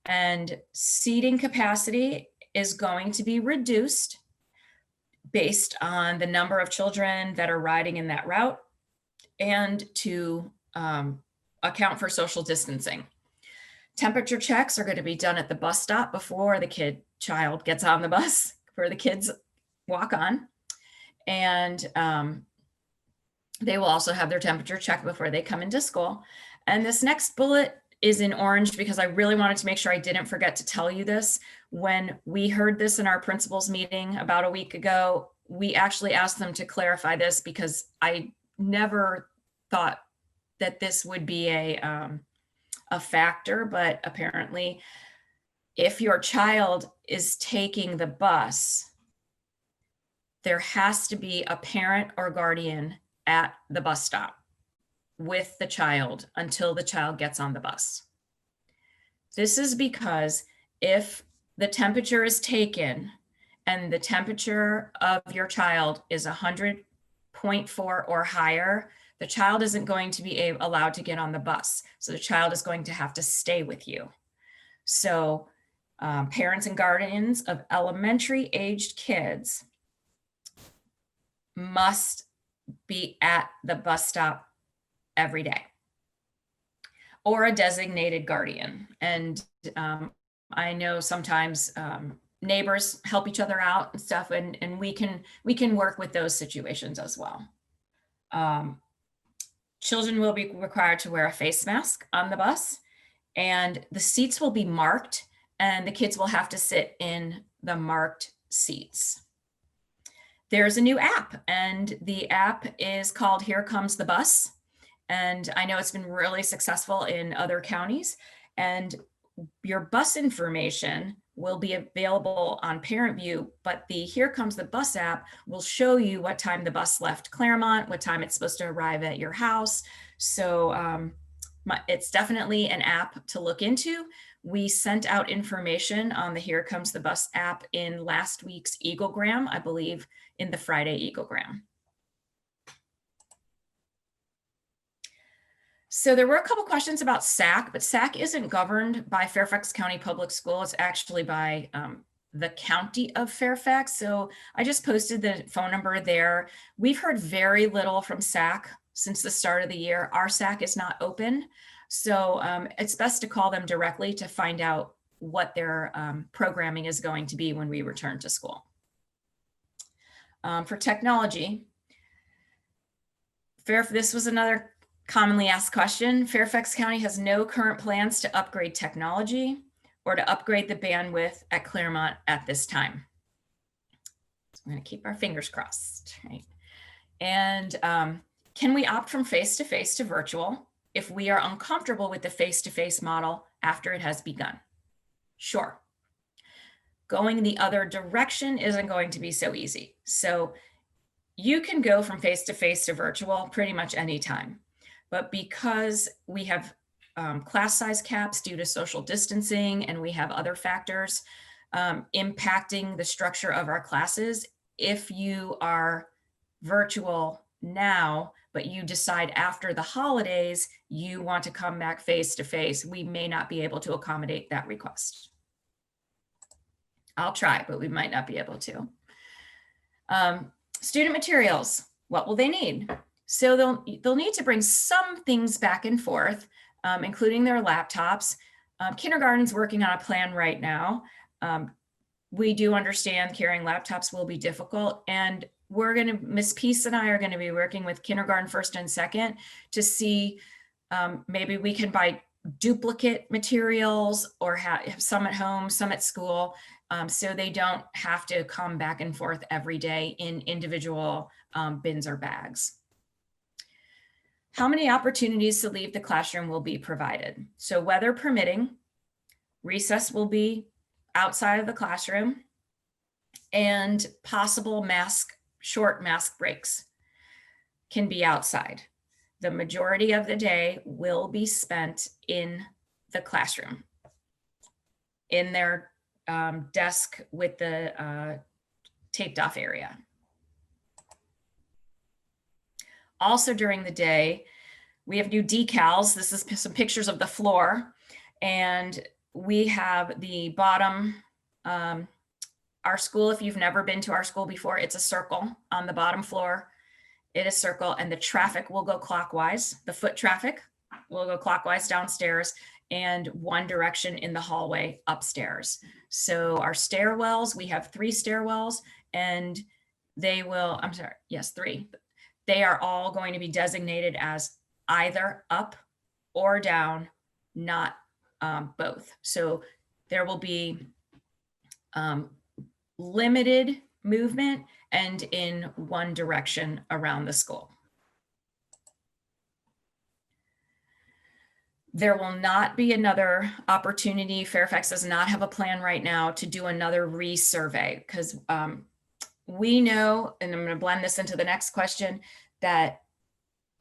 and seating capacity is going to be reduced based on the number of children that are riding in that route and to account for social distancing. Temperature checks are going to be done at the bus stop before the child gets on the bus, before the kids walk on. And they will also have their temperature checked before they come into school. And this next bullet is in orange because I really wanted to make sure I didn't forget to tell you this. When we heard this in our principals meeting about a week ago, we actually asked them to clarify this because I never thought that this would be a factor, but apparently if your child is taking the bus, there has to be a parent or guardian at the bus stop with the child until the child gets on the bus. This is because if the temperature is taken and the temperature of your child is 100.4 or higher, the child isn't going to be allowed to get on the bus. So the child is going to have to stay with you. So parents and guardians of elementary aged kids must be at the bus stop every day, or a designated guardian. And I know sometimes neighbors help each other out and stuff, and we can work with those situations as well. Children will be required to wear a face mask on the bus, and the seats will be marked, and the kids will have to sit in the marked seats. There's a new app, and the app is called Here Comes the Bus. And I know it's been really successful in other counties, and your bus information will be available on Parent View, but the Here Comes the Bus app will show you what time the bus left Clermont, what time it's supposed to arrive at your house. So it's definitely an app to look into. We sent out information on the Here Comes the Bus app in last week's Eaglegram, I believe in the Friday Eaglegram. So there were a couple questions about SAC, but SAC isn't governed by Fairfax County Public School. It's actually by the county of Fairfax. So I just posted the phone number there. We've heard very little from SAC since the start of the year. Our SAC is not open. So it's best to call them directly to find out what their programming is going to be when we return to school. For technology, this was another commonly asked question. Fairfax County has no current plans to upgrade technology or to upgrade the bandwidth at Clermont at this time. So I'm going to keep our fingers crossed, right? And can we opt from face-to-face to virtual if we are uncomfortable with the face-to-face model after it has begun? Sure. Going the other direction isn't going to be so easy. So you can go from face-to-face to virtual pretty much anytime. But because we have class size caps due to social distancing, and we have other factors impacting the structure of our classes, if you are virtual now, but you decide after the holidays you want to come back face to face, we may not be able to accommodate that request. I'll try, but we might not be able to. Student materials, what will they need? So they'll need to bring some things back and forth, including their laptops. Kindergarten's working on a plan right now. We do understand carrying laptops will be difficult, and Miss Peace and I are going to be working with kindergarten first and second to see maybe we can buy duplicate materials or have some at home, some at school, so they don't have to come back and forth every day in individual bins or bags. How many opportunities to leave the classroom will be provided? So weather permitting, recess will be outside of the classroom. and possible short mask breaks can be outside. The majority of the day will be spent in the classroom, in their desk with the taped off area. Also during the day, we have new decals. This is some pictures of the floor, and we have the bottom, our school, if you've never been to our school before, it's a circle on the bottom floor. It is circle, and the traffic will go clockwise. The foot traffic will go clockwise downstairs and one direction in the hallway upstairs. So our stairwells, we have 3 stairwells, and they will, I'm sorry, yes, 3. They are all going to be designated as either up or down, not both. So there will be limited movement and in one direction around the school. There will not be another opportunity. Fairfax does not have a plan right now to do another resurvey, because we know, and I'm going to blend this into the next question, that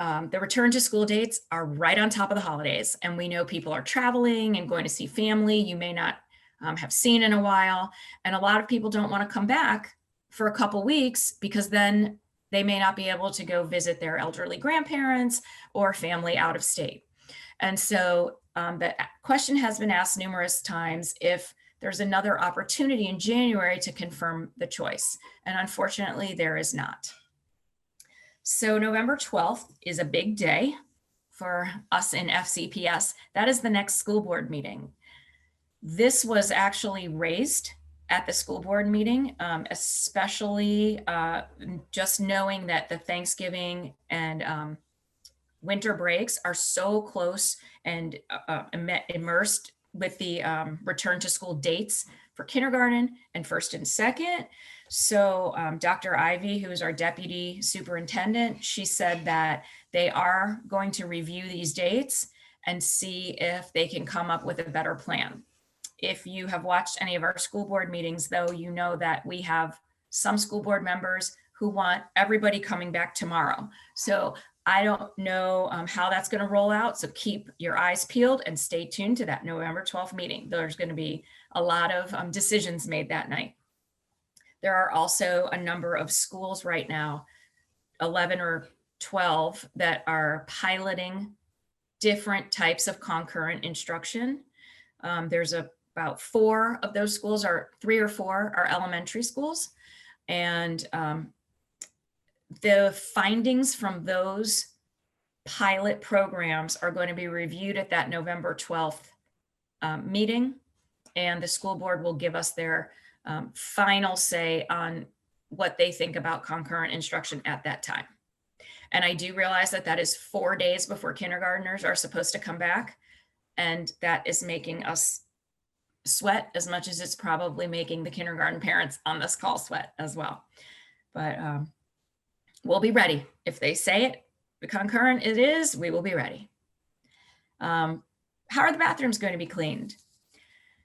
the return to school dates are right on top of the holidays. And we know people are traveling and going to see family you may not have seen in a while. And a lot of people don't want to come back for a couple weeks, because then they may not be able to go visit their elderly grandparents or family out of state. And so the question has been asked numerous times if there's another opportunity in January to confirm the choice. And unfortunately, there is not. So November 12th is a big day for us in FCPS. That is the next school board meeting. This was actually raised at the school board meeting, especially just knowing that the Thanksgiving and winter breaks are so close and immersed with the return to school dates for kindergarten and first and second. So Dr. Ivy, who is our deputy superintendent, she said that they are going to review these dates and see if they can come up with a better plan. If you have watched any of our school board meetings, though, you know that we have some school board members who want everybody coming back tomorrow. So I don't know how that's going to roll out. So keep your eyes peeled and stay tuned to that November 12th meeting. There's going to be a lot of decisions made that night. There are also a number of schools right now, 11 or 12, that are piloting different types of concurrent instruction. There's about 4 of those schools, are 3 or 4 are elementary schools. And the findings from those pilot programs are going to be reviewed at that November 12th meeting. And the school board will give us their final say on what they think about concurrent instruction at that time. And I do realize that that is 4 days before kindergartners are supposed to come back. And that is making us sweat as much as it's probably making the kindergarten parents on this call sweat as well. But we'll be ready. If they say it, the concurrent it is, we will be ready. How are the bathrooms going to be cleaned?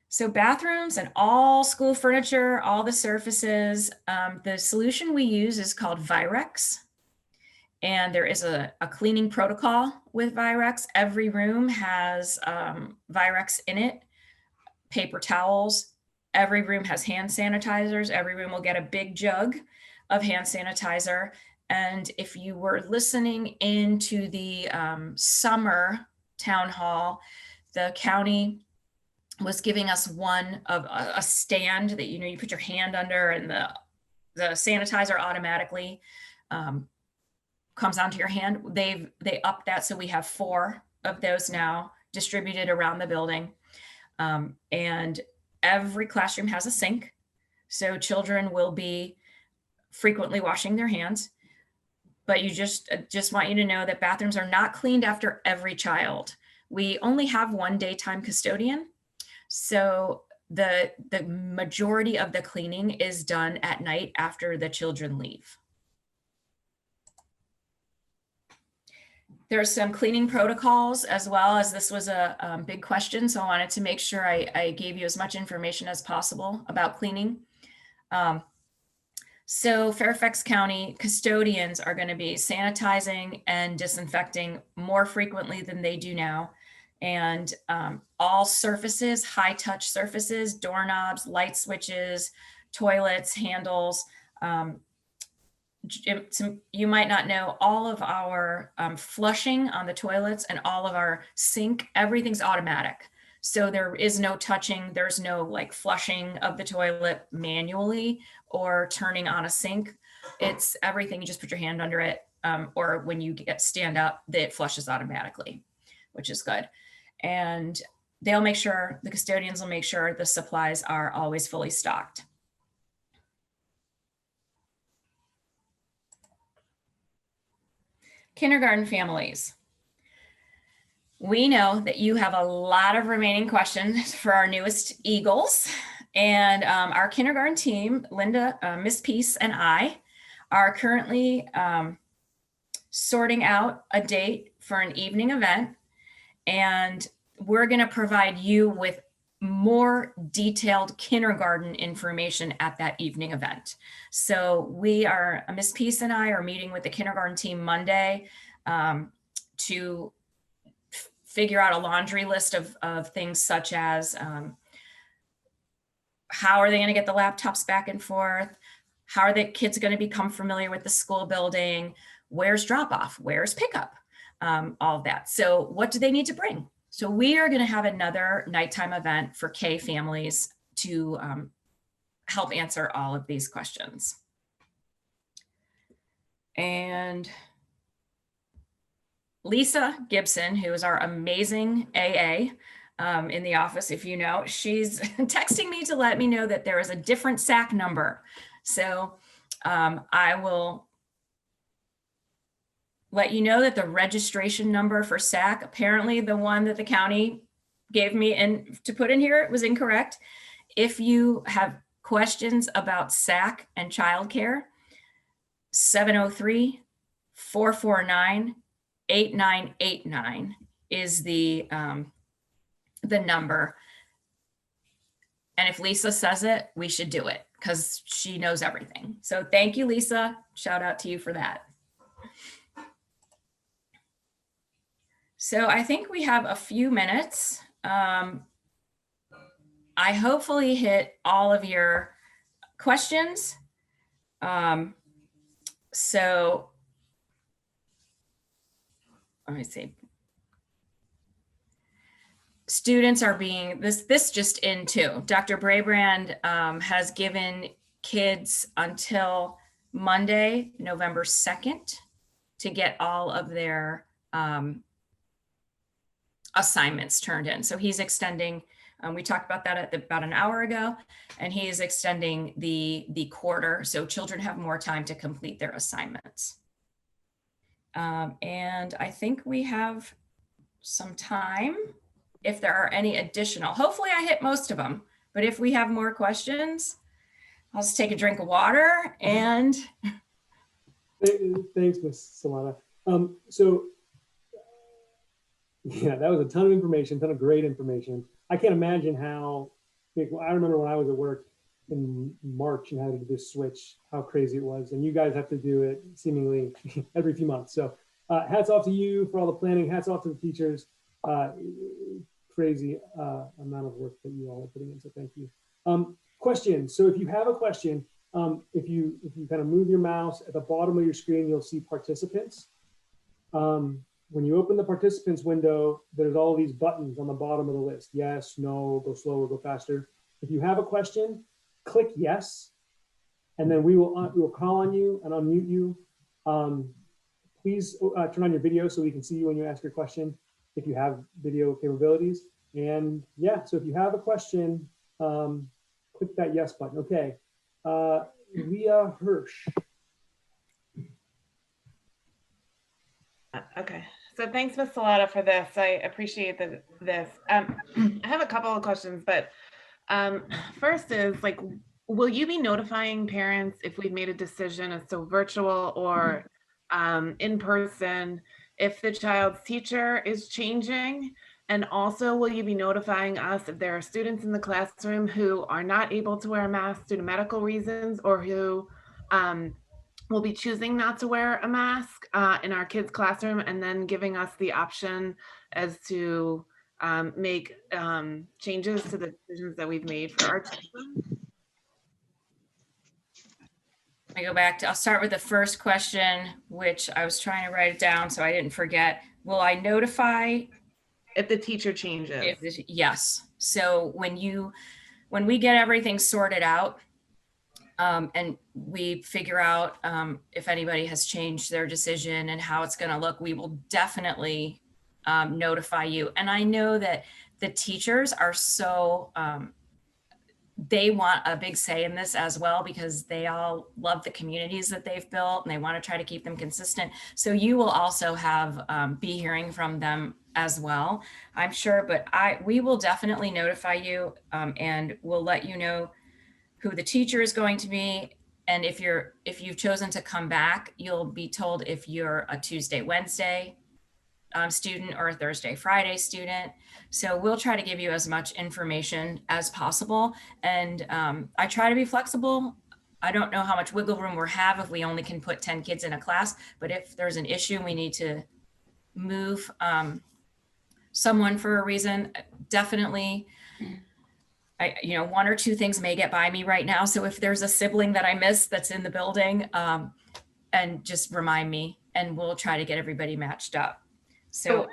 So bathrooms and all school furniture, all the surfaces, the solution we use is called Virex. And there is a cleaning protocol with Virex. Every room has Virex in it, paper towels. Every room has hand sanitizers. Every room will get a big jug of hand sanitizer. And if you were listening into the summer town hall, the county was giving us one of a stand that, you know, you put your hand under and the sanitizer automatically comes onto your hand. They upped that, so we have 4 of those now distributed around the building. And every classroom has a sink, so children will be frequently washing their hands. But you just want you to know that bathrooms are not cleaned after every child. We only have 1 daytime custodian, so the majority of the cleaning is done at night after the children leave. There's some cleaning protocols as well, as this was a big question. So I wanted to make sure I gave you as much information as possible about cleaning. So Fairfax County custodians are going to be sanitizing and disinfecting more frequently than they do now. And all surfaces, high touch surfaces, doorknobs, light switches, toilets, handles. You might not know, all of our flushing on the toilets and all of our sink, everything's automatic. So there is no touching, there's no like flushing of the toilet manually or turning on a sink. It's everything, you just put your hand under it, or when you stand up, it flushes automatically, which is good. And they'll make sure, the custodians will make sure the supplies are always fully stocked. Kindergarten families. We know that you have a lot of remaining questions for our newest Eagles, and our kindergarten team, Linda, Miss Peace, and I are currently sorting out a date for an evening event, and we're going to provide you with more detailed kindergarten information at that evening event. So Miss Peace and I are meeting with the kindergarten team Monday to figure out a laundry list of things such as how are they going to get the laptops back and forth? How are the kids going to become familiar with the school building? Where's drop off? Where's pickup? All of that. So what do they need to bring? So we are going to have another nighttime event for K families to help answer all of these questions. And Lisa Gibson, who is our amazing AA in the office, if you know, she's texting me to let me know that there is a different SAC number. So I will let you know that the registration number for SAC, apparently the one that the county gave me and to put in here, it was incorrect. If you have questions about SAC and childcare, 703-449-8989 is the number. And if Lisa says it, we should do it because she knows everything. So thank you, Lisa. Shout out to you for that. So I think we have a few minutes. I hopefully hit all of your questions. So let me see. Students are being, this just in too. Dr. Brabrand has given kids until Monday, November 2nd to get all of their assignments turned in. So he's extending, we talked about that about an hour ago, and he is extending the quarter. So children have more time to complete their assignments. And I think we have some time if there are any additional. Hopefully I hit most of them, but if we have more questions, I'll just take a drink of water and. Thanks, Ms. Solana. So yeah, that was a ton of information, ton of great information. I can't imagine how, I remember when I was at work in March and had to do this switch, how crazy it was. And you guys have to do it seemingly every few months. So hats off to you for all the planning, hats off to the teachers. Crazy amount of work that you all are putting in, so thank you. Question, so if you have a question, if you kind of move your mouse at the bottom of your screen, you'll see participants. When you open the participants window, there's all these buttons on the bottom of the list. Yes, no, go slower, go faster. If you have a question, click yes, and then we will call on you and unmute you. Please turn on your video so we can see you when you ask your question, if you have video capabilities. And yeah, so if you have a question, click that yes button. Okay, Leah Hirsch. Okay, so thanks, Ms. Salata, for this. I appreciate this. I have a couple of questions, but first is like, will you be notifying parents if we've made a decision as to virtual or in person, if the child's teacher is changing? And also, will you be notifying us if there are students in the classroom who are not able to wear masks due to medical reasons or who will be choosing not to wear a mask in our kids' classroom, and then giving us the option as to make changes to the decisions that we've made for our children. I go back to, I'll start with the first question, which I was trying to write it down so I didn't forget. Will I notify If the teacher changes. Yes. So when we get everything sorted out, and we figure out if anybody has changed their decision and how it's going to look, we will definitely notify you. And I know that the teachers are so, they want a big say in this as well, because they all love the communities that they've built and they want to try to keep them consistent. So you will also have, be hearing from them as well, I'm sure, but we will definitely notify you and we'll let you know who the teacher is going to be. And if you've chosen to come back, you'll be told if you're a Tuesday, Wednesday student or a Thursday, Friday student. So we'll try to give you as much information as possible. And I try to be flexible. I don't know how much wiggle room we have if we only can put 10 kids in a class, but if there's an issue, we need to move someone for a reason, definitely. One or two things may get by me right now. So if there's a sibling that I miss that's in the building, and just remind me, and we'll try to get everybody matched up. So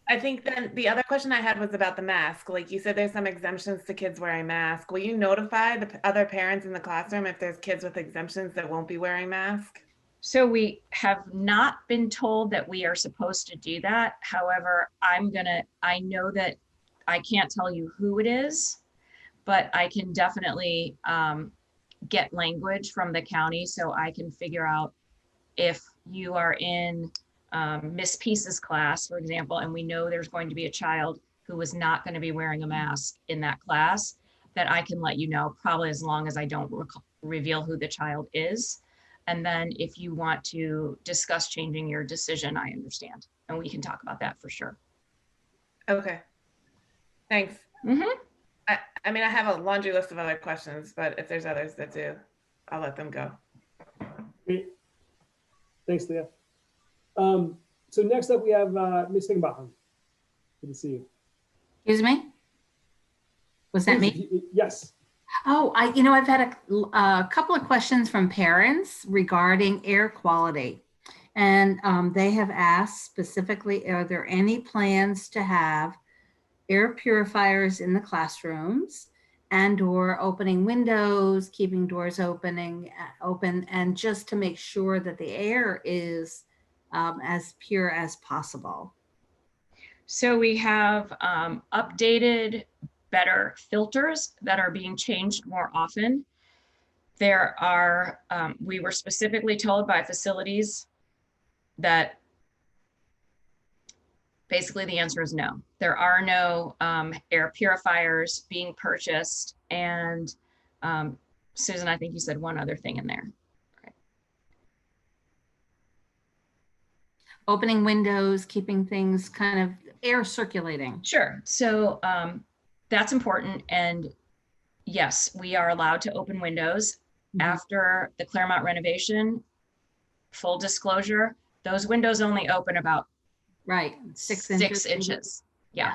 I think then the other question I had was about the mask. Like you said, there's some exemptions to kids wearing masks. Will you notify the other parents in the classroom if there's kids with exemptions that won't be wearing masks? So we have not been told that we are supposed to do that. However, I know that I can't tell you who it is, but I can definitely get language from the county so I can figure out if you are in Miss Peace's class, for example, and we know there's going to be a child who is not going to be wearing a mask in that class, that I can let you know, probably as long as I don't reveal who the child is. And then if you want to discuss changing your decision, I understand. And we can talk about that for sure. Okay. Thanks. Mm-hmm. I mean, I have a laundry list of other questions, but if there's others that do, I'll let them go. Great. Thanks, Leah. So next up, we have Ms. Higginbotham. Good to see you. Excuse me? Was that me? Yes. Oh, I've had a couple of questions from parents regarding air quality. And they have asked specifically, are there any plans to have air purifiers in the classrooms and/or opening windows, keeping doors open, and just to make sure that the air is as pure as possible? So we have updated, better filters that are being changed more often. There are, we were specifically told by facilities that basically the answer is no. There are no air purifiers being purchased. And Susan, I think you said one other thing in there. Right. Opening windows, keeping things kind of air circulating. Sure. So that's important. And yes, we are allowed to open windows. After the Clermont renovation, full disclosure, those windows only open about right 6 inches. 6 inches. Yeah.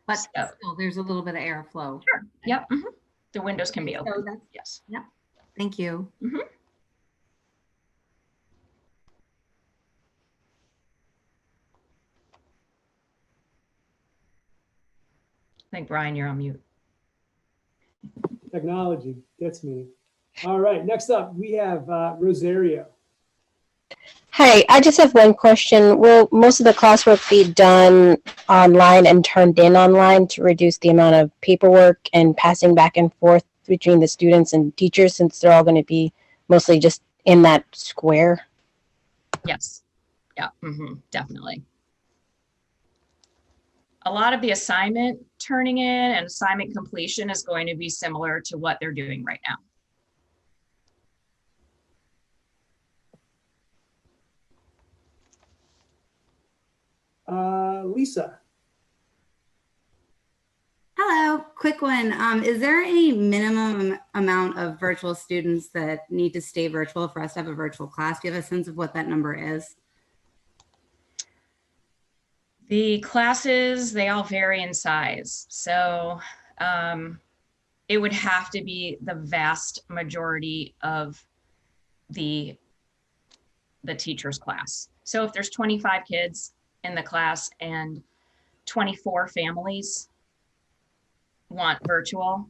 But still, there's a little bit of airflow. Sure. Yep. Mm-hmm. The windows can be open. So that's, yes. Yep. Thank you. Mm-hmm. I think, Brian, you're on mute. Technology gets me. All right, next up, we have Rosario. Hi, I just have one question. Will most of the classwork be done online and turned in online to reduce the amount of paperwork and passing back and forth between the students and teachers, since they're all going to be mostly just in that square? Yes. Yeah, definitely. A lot of the assignment turning in and assignment completion is going to be similar to what they're doing right now. Lisa. Hello, quick quick one. Is there any minimum amount of virtual students that need to stay virtual for us to have a virtual class? Do you have a sense of what that number is? The classes, they all vary in size. So it would have to be the vast majority of the teacher's class. So if there's 25 kids in the class and 24 families want virtual,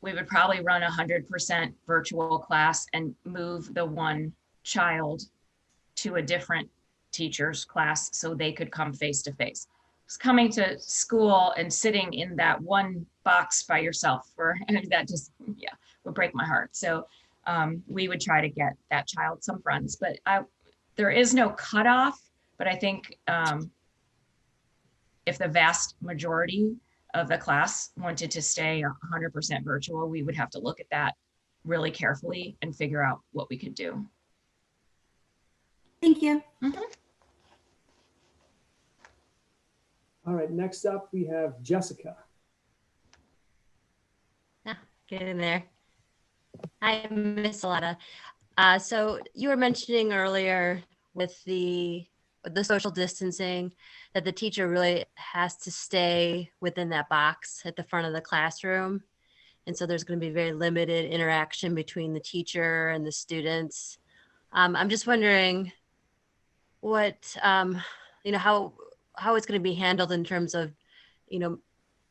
we would probably run 100% virtual class and move the one child to a different teacher's class so they could come face to face. It's coming to school and sitting in that one box by yourself for that just, yeah, would break my heart. So we would try to get that child some friends, but there is no cutoff, but I think if the vast majority of the class wanted to stay 100% virtual, we would have to look at that really carefully and figure out what we could do. Thank you. Mhm. All right, next up we have Jessica. Get in there. Hi, Miss Aletta. So you were mentioning earlier with the social distancing that the teacher really has to stay within that box at the front of the classroom. And so there's going to be very limited interaction between the teacher and the students. I'm just wondering what, how it's going to be handled in terms of,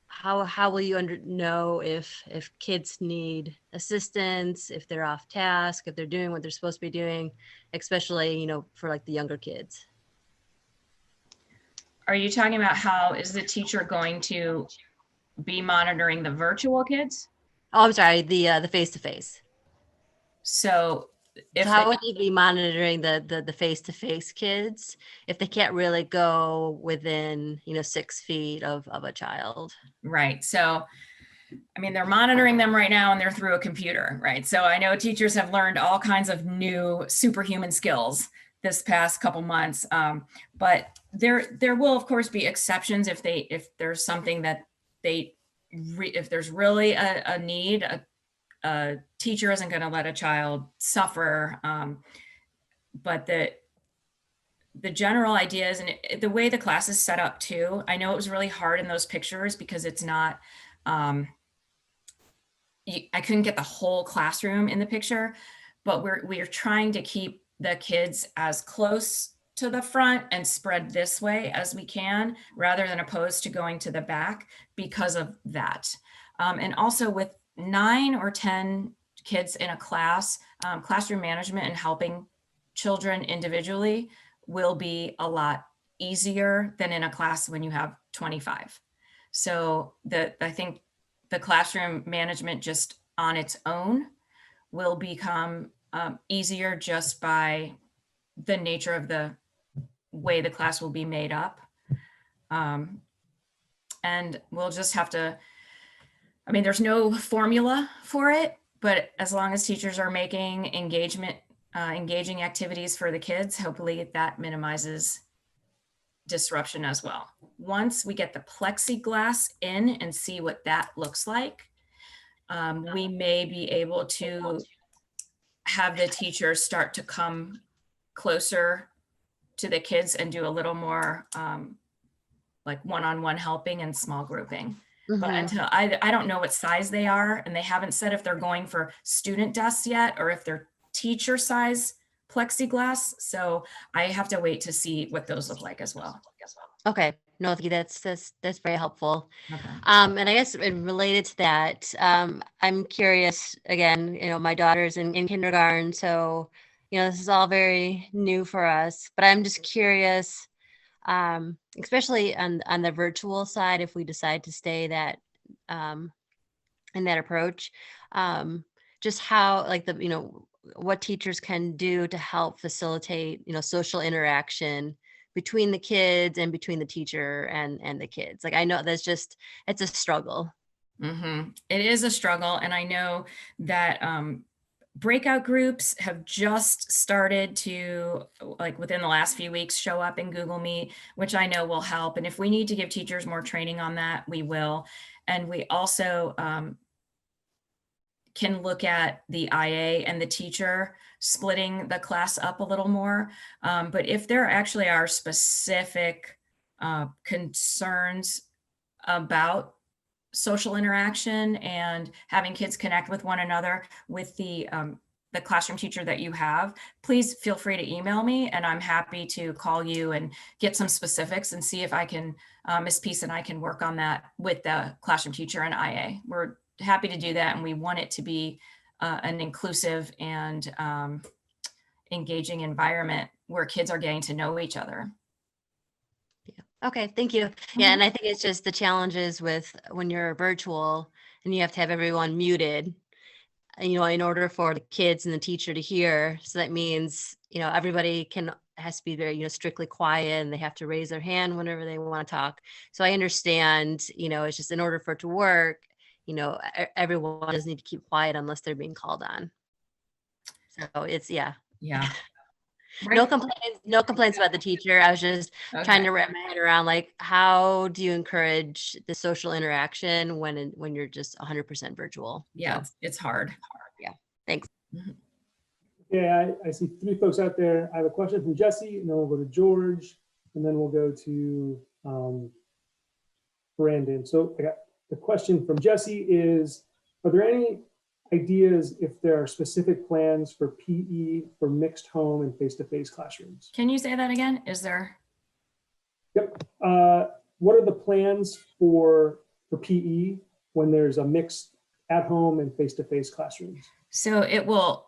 how will you know if kids need assistance, if they're off task, if they're doing what they're supposed to be doing, especially, for like the younger kids? Are you talking about how is the teacher going to be monitoring the virtual kids? Oh, I'm sorry, the face-to-face. So if How would they be monitoring the face-to-face kids if they can't really go within 6 feet of a child? Right. So, I mean, they're monitoring them right now and they're through a computer, right? So I know teachers have learned all kinds of new superhuman skills this past couple months. But there will of course be exceptions if there's something that if there's really a need, a teacher isn't going to let a child suffer. But the general idea is, and the way the class is set up too, I know it was really hard in those pictures because it's not, I couldn't get the whole classroom in the picture, but we're trying to keep the kids as close to the front and spread this way as we can, rather than opposed to going to the back because of that. And also with 9 or 10 kids in a class, classroom management and helping children individually will be a lot easier than in a class when you have 25. So I think the classroom management just on its own will become easier just by the nature of the way the class will be made up. And we'll just have to, I mean, there's no formula for it, but as long as teachers are making engaging activities for the kids, hopefully that minimizes disruption as well. Once we get the plexiglass in and see what that looks like, we may be able to have the teachers start to come closer to the kids and do a little more like one-on-one helping and small grouping. Mm-hmm. But until I don't know what size they are, and they haven't said if they're going for student desks yet or if they're teacher size plexiglass. So I have to wait to see what those look like as well. Okay, no, that's very helpful. Okay. And I guess related to that, I'm curious again, my daughter's in kindergarten, so, this is all very new for us, but I'm just curious, especially on the virtual side, if we decide to stay that, in that approach, just how like what teachers can do to help facilitate, social interaction between the kids and between the teacher and the kids. Like, I know it's a struggle. Mm-hmm. It is a struggle. And I know that breakout groups have just started to, like within the last few weeks, show up in Google Meet, which I know will help. And if we need to give teachers more training on that, we will. And we also can look at the IA and the teacher splitting the class up a little more. But if there actually are specific concerns about social interaction and having kids connect with one another with the classroom teacher that you have, please feel free to email me, and I'm happy to call you and get some specifics and see if I can, Ms. Peace and I can work on that with the classroom teacher and IA. We're happy to do that, and we want it to be an inclusive and engaging environment where kids are getting to know each other. Okay, thank you. Yeah, and I think it's just the challenges with when you're virtual and you have to have everyone muted, you know, in order for the kids and the teacher to hear. So that means, you know, everybody has to be very, you know, strictly quiet, and they have to raise their hand whenever they want to talk. So I understand, you know, it's just in order for it to work, you know, everyone does need to keep quiet unless they're being called on. So it's, yeah. Yeah. No complaints about the teacher. I was just trying to wrap my head around, like, how do you encourage the social interaction when you're just 100% virtual? Yeah, So, it's hard. yeah, thanks. Yeah, I see 3 folks out there. I have a question from Jesse, and then we'll go to George, and then we'll go to Brandon. So I got the question from Jesse is, are there any ideas if there are specific plans for PE for mixed home and face-to-face classrooms? Can you say that again? Is there? Yep. What are the plans for PE when there's a mixed at-home and face-to-face classrooms? So it'll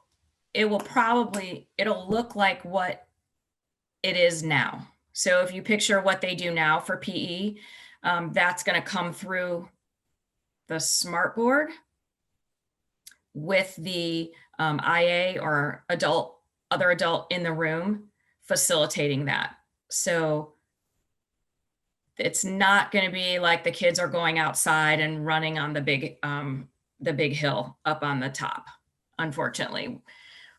look like what it is now. So if you picture what they do now for PE, that's going to come through the smart board with the IA or other adult in the room facilitating that. So it's not going to be like the kids are going outside and running on the big hill up on the top, unfortunately.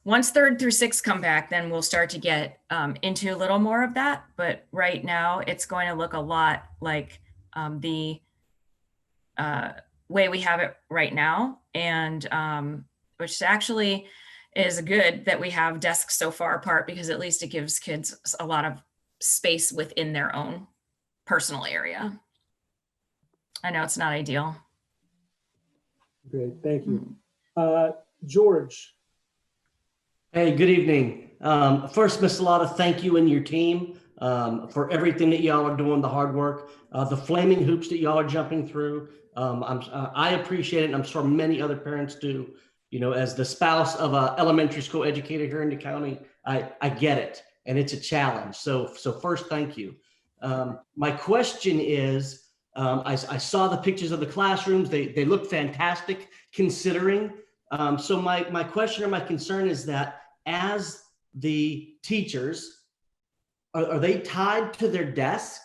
Once 3rd through 6th come back, then we'll start to get into a little more of that. But right now it's going to look a lot like the way we have it right now. And which actually is good that we have desks so far apart, because at least it gives kids a lot of space within their own personal area. I know it's not ideal. Great, thank you. George. Hey, good evening. First, Ms. Salata, thank you and your team for everything that y'all are doing, the hard work, the flaming hoops that y'all are jumping through. I appreciate it, and I'm sure many other parents do. You know, as the spouse of an elementary school educator here in the county, I get it, and it's a challenge. So first, thank you. My question is, I saw the pictures of the classrooms. They look fantastic considering. So my question or my concern is that as the teachers, are they tied to their desk,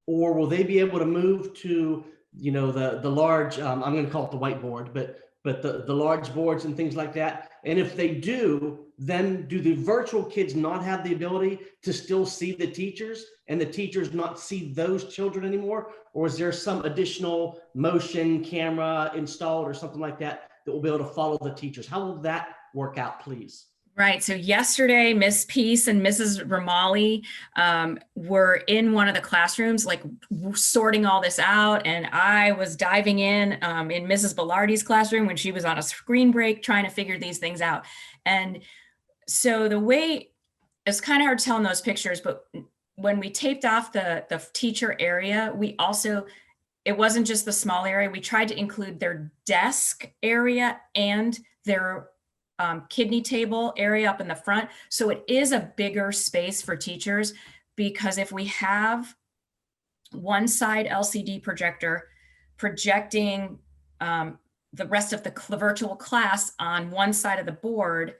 or will they be able to move to, you know, the large, I'm going to call it the whiteboard, but the large boards and things like that? And if they do, then do the virtual kids not have the ability to still see the teachers, and the teachers not see those children anymore? Or is there some additional motion camera installed or something like that that will be able to follow the teachers? How will that work out, please? Right. So yesterday, Miss Peace and Mrs. Ramali were in one of the classrooms, like sorting all this out. And I was diving in Mrs. Bellardi's classroom when she was on a screen break, trying to figure these things out. And so the way, it's kind of hard to tell in those pictures, but when we taped off the teacher area, we also, it wasn't just the small area. We tried to include their desk area and their kidney table area up in the front. So it is a bigger space for teachers, because if we have one side LCD projector projecting the rest of the virtual class on one side of the board,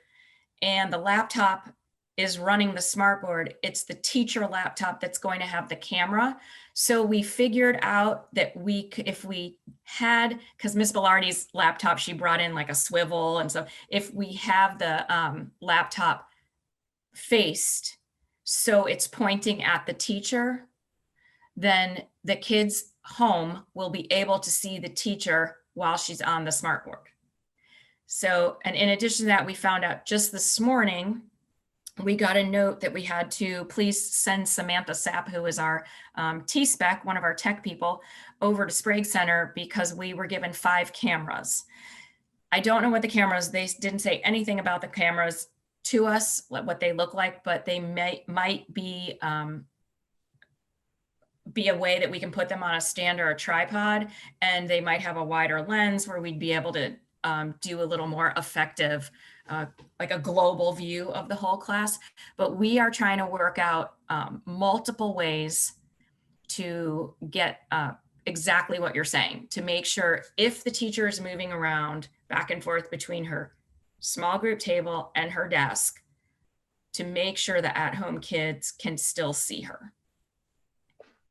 and the laptop is running the smartboard, it's the teacher laptop that's going to have the camera. So we figured out that if we had, because Miss Bellardi's laptop, she brought in like a swivel. And so if we have the laptop faced so it's pointing at the teacher, then the kids home will be able to see the teacher while she's on the smartboard. So, and in addition to that, we found out just this morning, we got a note that we had to please send Samantha Sapp, who is our T-Spec, one of our tech people, over to Sprague Center because we were given 5 cameras. I don't know what the cameras, they didn't say anything about the cameras to us, what they look like, but they might be a way that we can put them on a stand or a tripod, and they might have a wider lens where we'd be able to do a little more effective, like a global view of the whole class. But we are trying to work out multiple ways to get exactly what you're saying, to make sure if the teacher is moving around back and forth between her small group table and her desk, to make sure that at-home kids can still see her.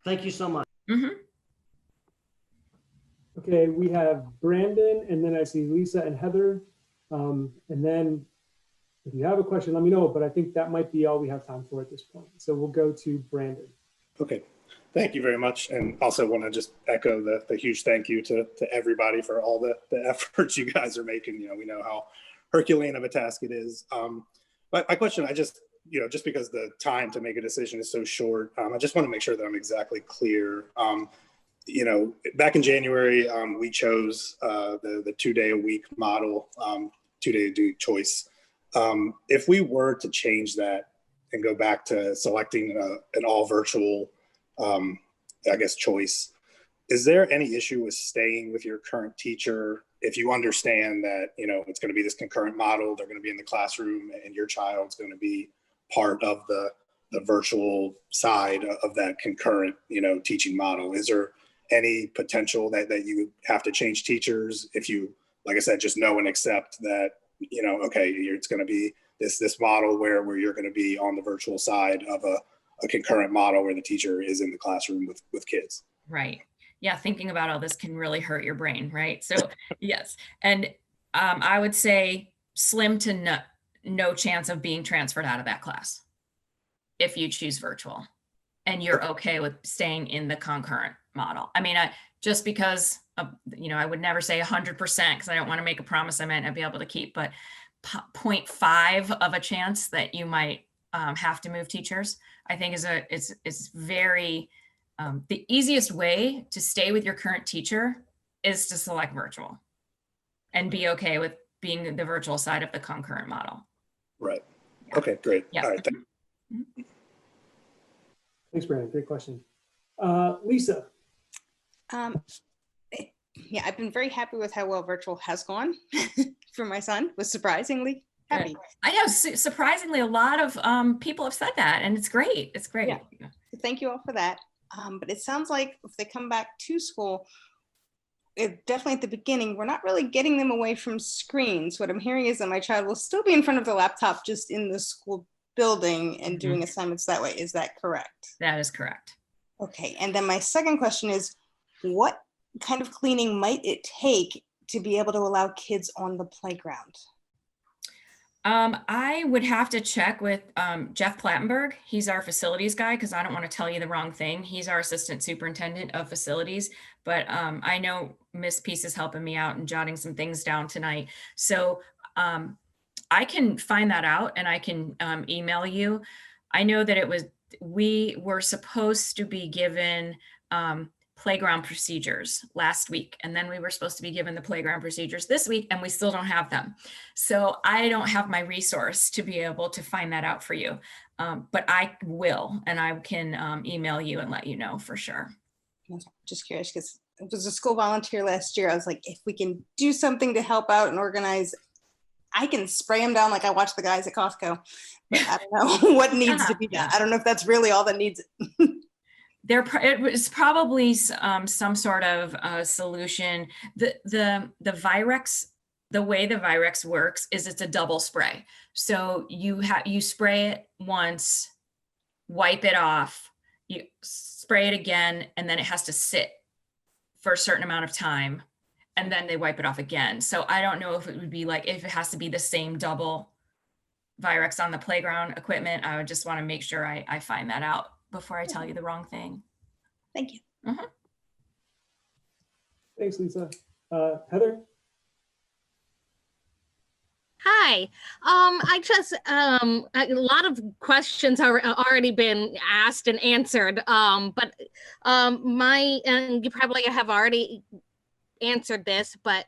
Thank you so much. Mm-hmm. Okay, we have Brandon, and then I see Lisa and Heather. And then if you have a question, let me know, but I think that might be all we have time for at this point. So we'll go to Brandon. Okay, thank you very much. And also want to just echo the huge thank you to everybody for all the efforts you guys are making. You know, we know how Herculean of a task it is. But my question, just because the time to make a decision is so short, I just want to make sure that I'm exactly clear. Back in January, we chose the 2-day-a-week model, 2-day-a-week choice. If we were to change that and go back to selecting an all virtual, choice, is there any issue with staying with your current teacher if you understand that, it's going to be this concurrent model, they're going to be in the classroom and your child's going to be part of the virtual side of that concurrent, teaching model? Is there any potential that you have to change teachers if you, like I said, just know and accept that, it's going to be this model where you're going to be on the virtual side of a concurrent model where the teacher is in the classroom with kids? Right. Yeah, thinking about all this can really hurt your brain, right? So yes, and I would say slim to no chance of being transferred out of that class if you choose virtual and you're okay with staying in the concurrent model. I mean, just because I would never say 100% because I don't want to make a promise I might not be able to keep, but 0.5 of a chance that you might have to move teachers, I think is very. The easiest way to stay with your current teacher is to select virtual and be okay with being the virtual side of the concurrent model. Right. Yeah. Okay, great. Yeah. All right. Thanks, Brandon. Great question. Lisa. Yeah, I've been very happy with how well virtual has gone for my son. Was surprisingly happy. Good. I know, surprisingly, a lot of people have said that, and it's great. It's great. Yeah. So thank you all for that. But it sounds like if they come back to school, definitely at the beginning, we're not really getting them away from screens. What I'm hearing is that my child will still be in front of the laptop just in the school building and doing assignments that way. Is that correct? That is correct. Okay. And then my second question is, what kind of cleaning might it take to be able to allow kids on the playground? I would have to check with Jeff Plattenberg. He's our facilities guy because I don't want to tell you the wrong thing. He's our assistant superintendent of facilities, but I know Miss Peace is helping me out and jotting some things down tonight. So I can find that out and I can email you. I know that we were supposed to be given playground procedures last week, and then we were supposed to be given the playground procedures this week, and we still don't have them. So I don't have my resource to be able to find that out for you, but I will, and I can email you and let you know for sure. Just curious because I was a school volunteer last year. I was like, if we can do something to help out and organize, I can spray them down like I watch the guys at Costco. But I don't know what needs to be done. I don't know if that's really all that needs it. It was probably some sort of solution. The Virex, the way the Virex works is it's a double spray. So you spray it once, wipe it off, you spray it again, and then it has to sit for a certain amount of time, and then they wipe it off again. So I don't know if it would be like, if it has to be the same double Virex on the playground equipment. I would just want to make sure I find that out before I tell you the wrong thing. Thank you. Thanks, Lisa. Heather? Hi. I just a lot of questions are already been asked and answered. But and you probably have already answered this, but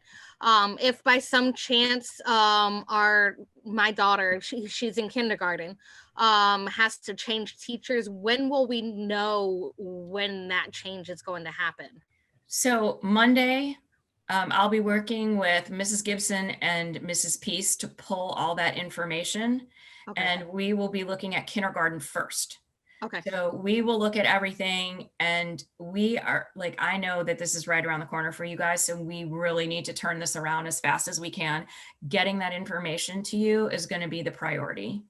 if by some chance my daughter, she's in kindergarten, has to change teachers, when will we know when that change is going to happen? So Monday, I'll be working with Mrs. Gibson and Mrs. Peace to pull all that information. Okay. And we will be looking at kindergarten first. Okay. So we will look at everything, and we are like, I know that this is right around the corner for you guys. So we really need to turn this around as fast as we can. Getting that information to you is going to be the priority.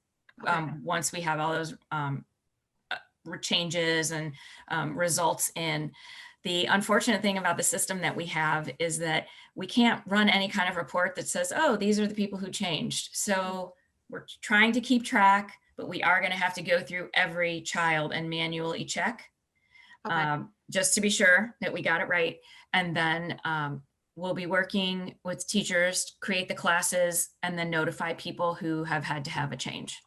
Okay. Once we have all those changes and results in. The unfortunate thing about the system that we have is that we can't run any kind of report that says, oh, these are the people who changed. So we're trying to keep track, but we are going to have to go through every child and manually check, just to be sure that we got it right. And then we'll be working with teachers, create the classes, and then notify people who have had to have a change.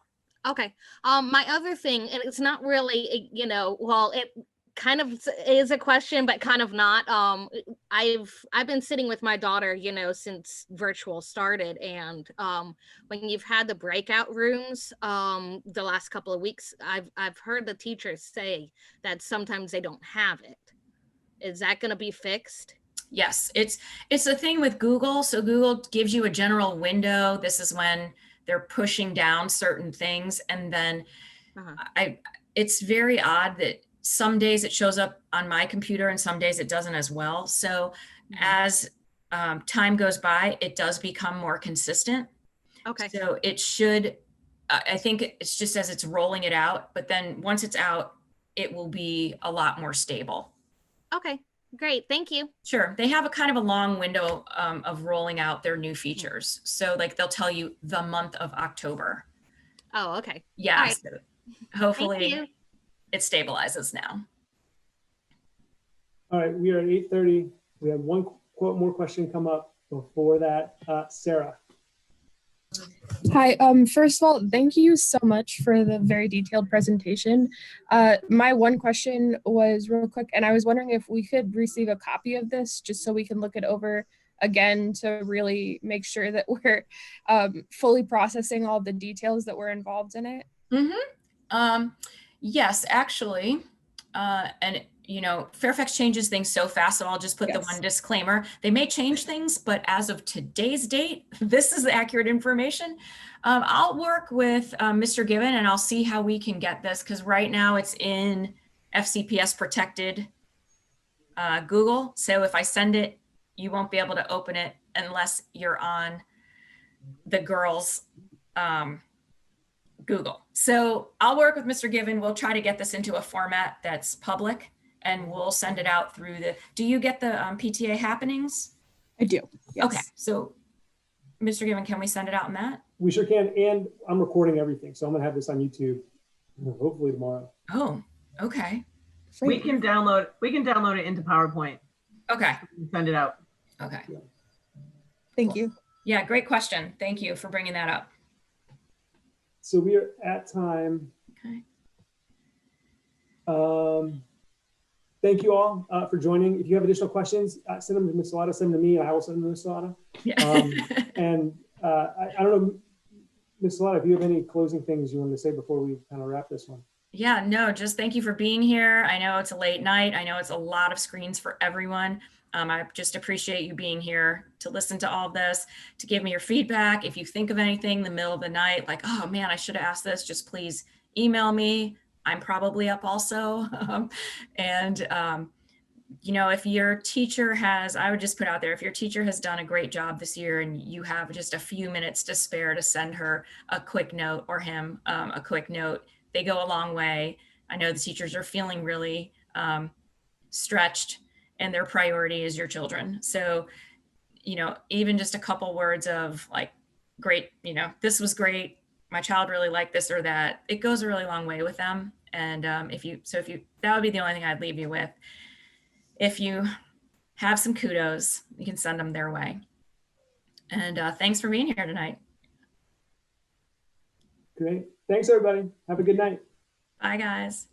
Okay. My other thing, and it's not really, well, it kind of is a question, but kind of not. I've been sitting with my daughter, since virtual started, and when you've had the breakout rooms the last couple of weeks, I've heard the teachers say that sometimes they don't have it. Is that going to be fixed? Yes, it's a thing with Google. So Google gives you a general window. This is when they're pushing down certain things, and then it's very odd that some days it shows up on my computer and some days it doesn't as well. So as time goes by, it does become more consistent. Okay. So it should, I think it's just as it's rolling it out, but then once it's out, it will be a lot more stable. Okay, great. Thank you. Sure. They have a kind of a long window of rolling out their new features. So like they'll tell you the month of October. Oh, okay. Yeah. Right. So hopefully Thank you. it stabilizes now. All right, we are at 8:30. We have one more question come up before that. Sarah. Hi, first of all, thank you so much for the very detailed presentation. My one question was real quick, and I was wondering if we could receive a copy of this just so we can look it over again to really make sure that we're fully processing all the details that were involved in it. Yes, actually, and Fairfax changes things so fast, so I'll just put the one disclaimer. They may change things, but as of today's date, this is the accurate information. I'll work with Mr. Given, and I'll see how we can get this, because right now it's in FCPS protected Google. So if I send it, you won't be able to open it unless you're on the girls' Google. So I'll work with Mr. Given. We'll try to get this into a format that's public, and we'll send it out through do you get the PTA happenings? I do. Yes. Okay. So Mr. Given, can we send it out in that? We sure can. And I'm recording everything. So I'm going to have this on YouTube hopefully tomorrow. Oh, okay. We can download it into PowerPoint. Okay. Send it out. Okay. Yeah. Thank you. Yeah, great question. Thank you for bringing that up. So we are at time. Okay. Thank you all for joining. If you have additional questions, send them to Ms. Salata, send them to me. I will send them to Ms. Salata. Yeah. And I don't know, Ms. Salata, if you have any closing things you want to say before we kind of wrap this one. Yeah, no, just thank you for being here. I know it's a late night. I know it's a lot of screens for everyone. I just appreciate you being here to listen to all of this, to give me your feedback. If you think of anything in the middle of the night, like, oh man, I should have asked this, just please email me. I'm probably up also. you know, if your teacher has, I would just put out there, if your teacher has done a great job this year and you have just a few minutes to spare to send her a quick note or him a quick note, they go a long way. I know the teachers are feeling really stretched and their priority is your children. So, you know, even just a couple words of like, great, you know, this was great. My child really liked this or that. It goes a really long way with them. And if you, that would be the only thing I'd leave you with. If you have some kudos, you can send them their way. And thanks for being here tonight. Great. Thanks, everybody. Have a good night. Bye, guys.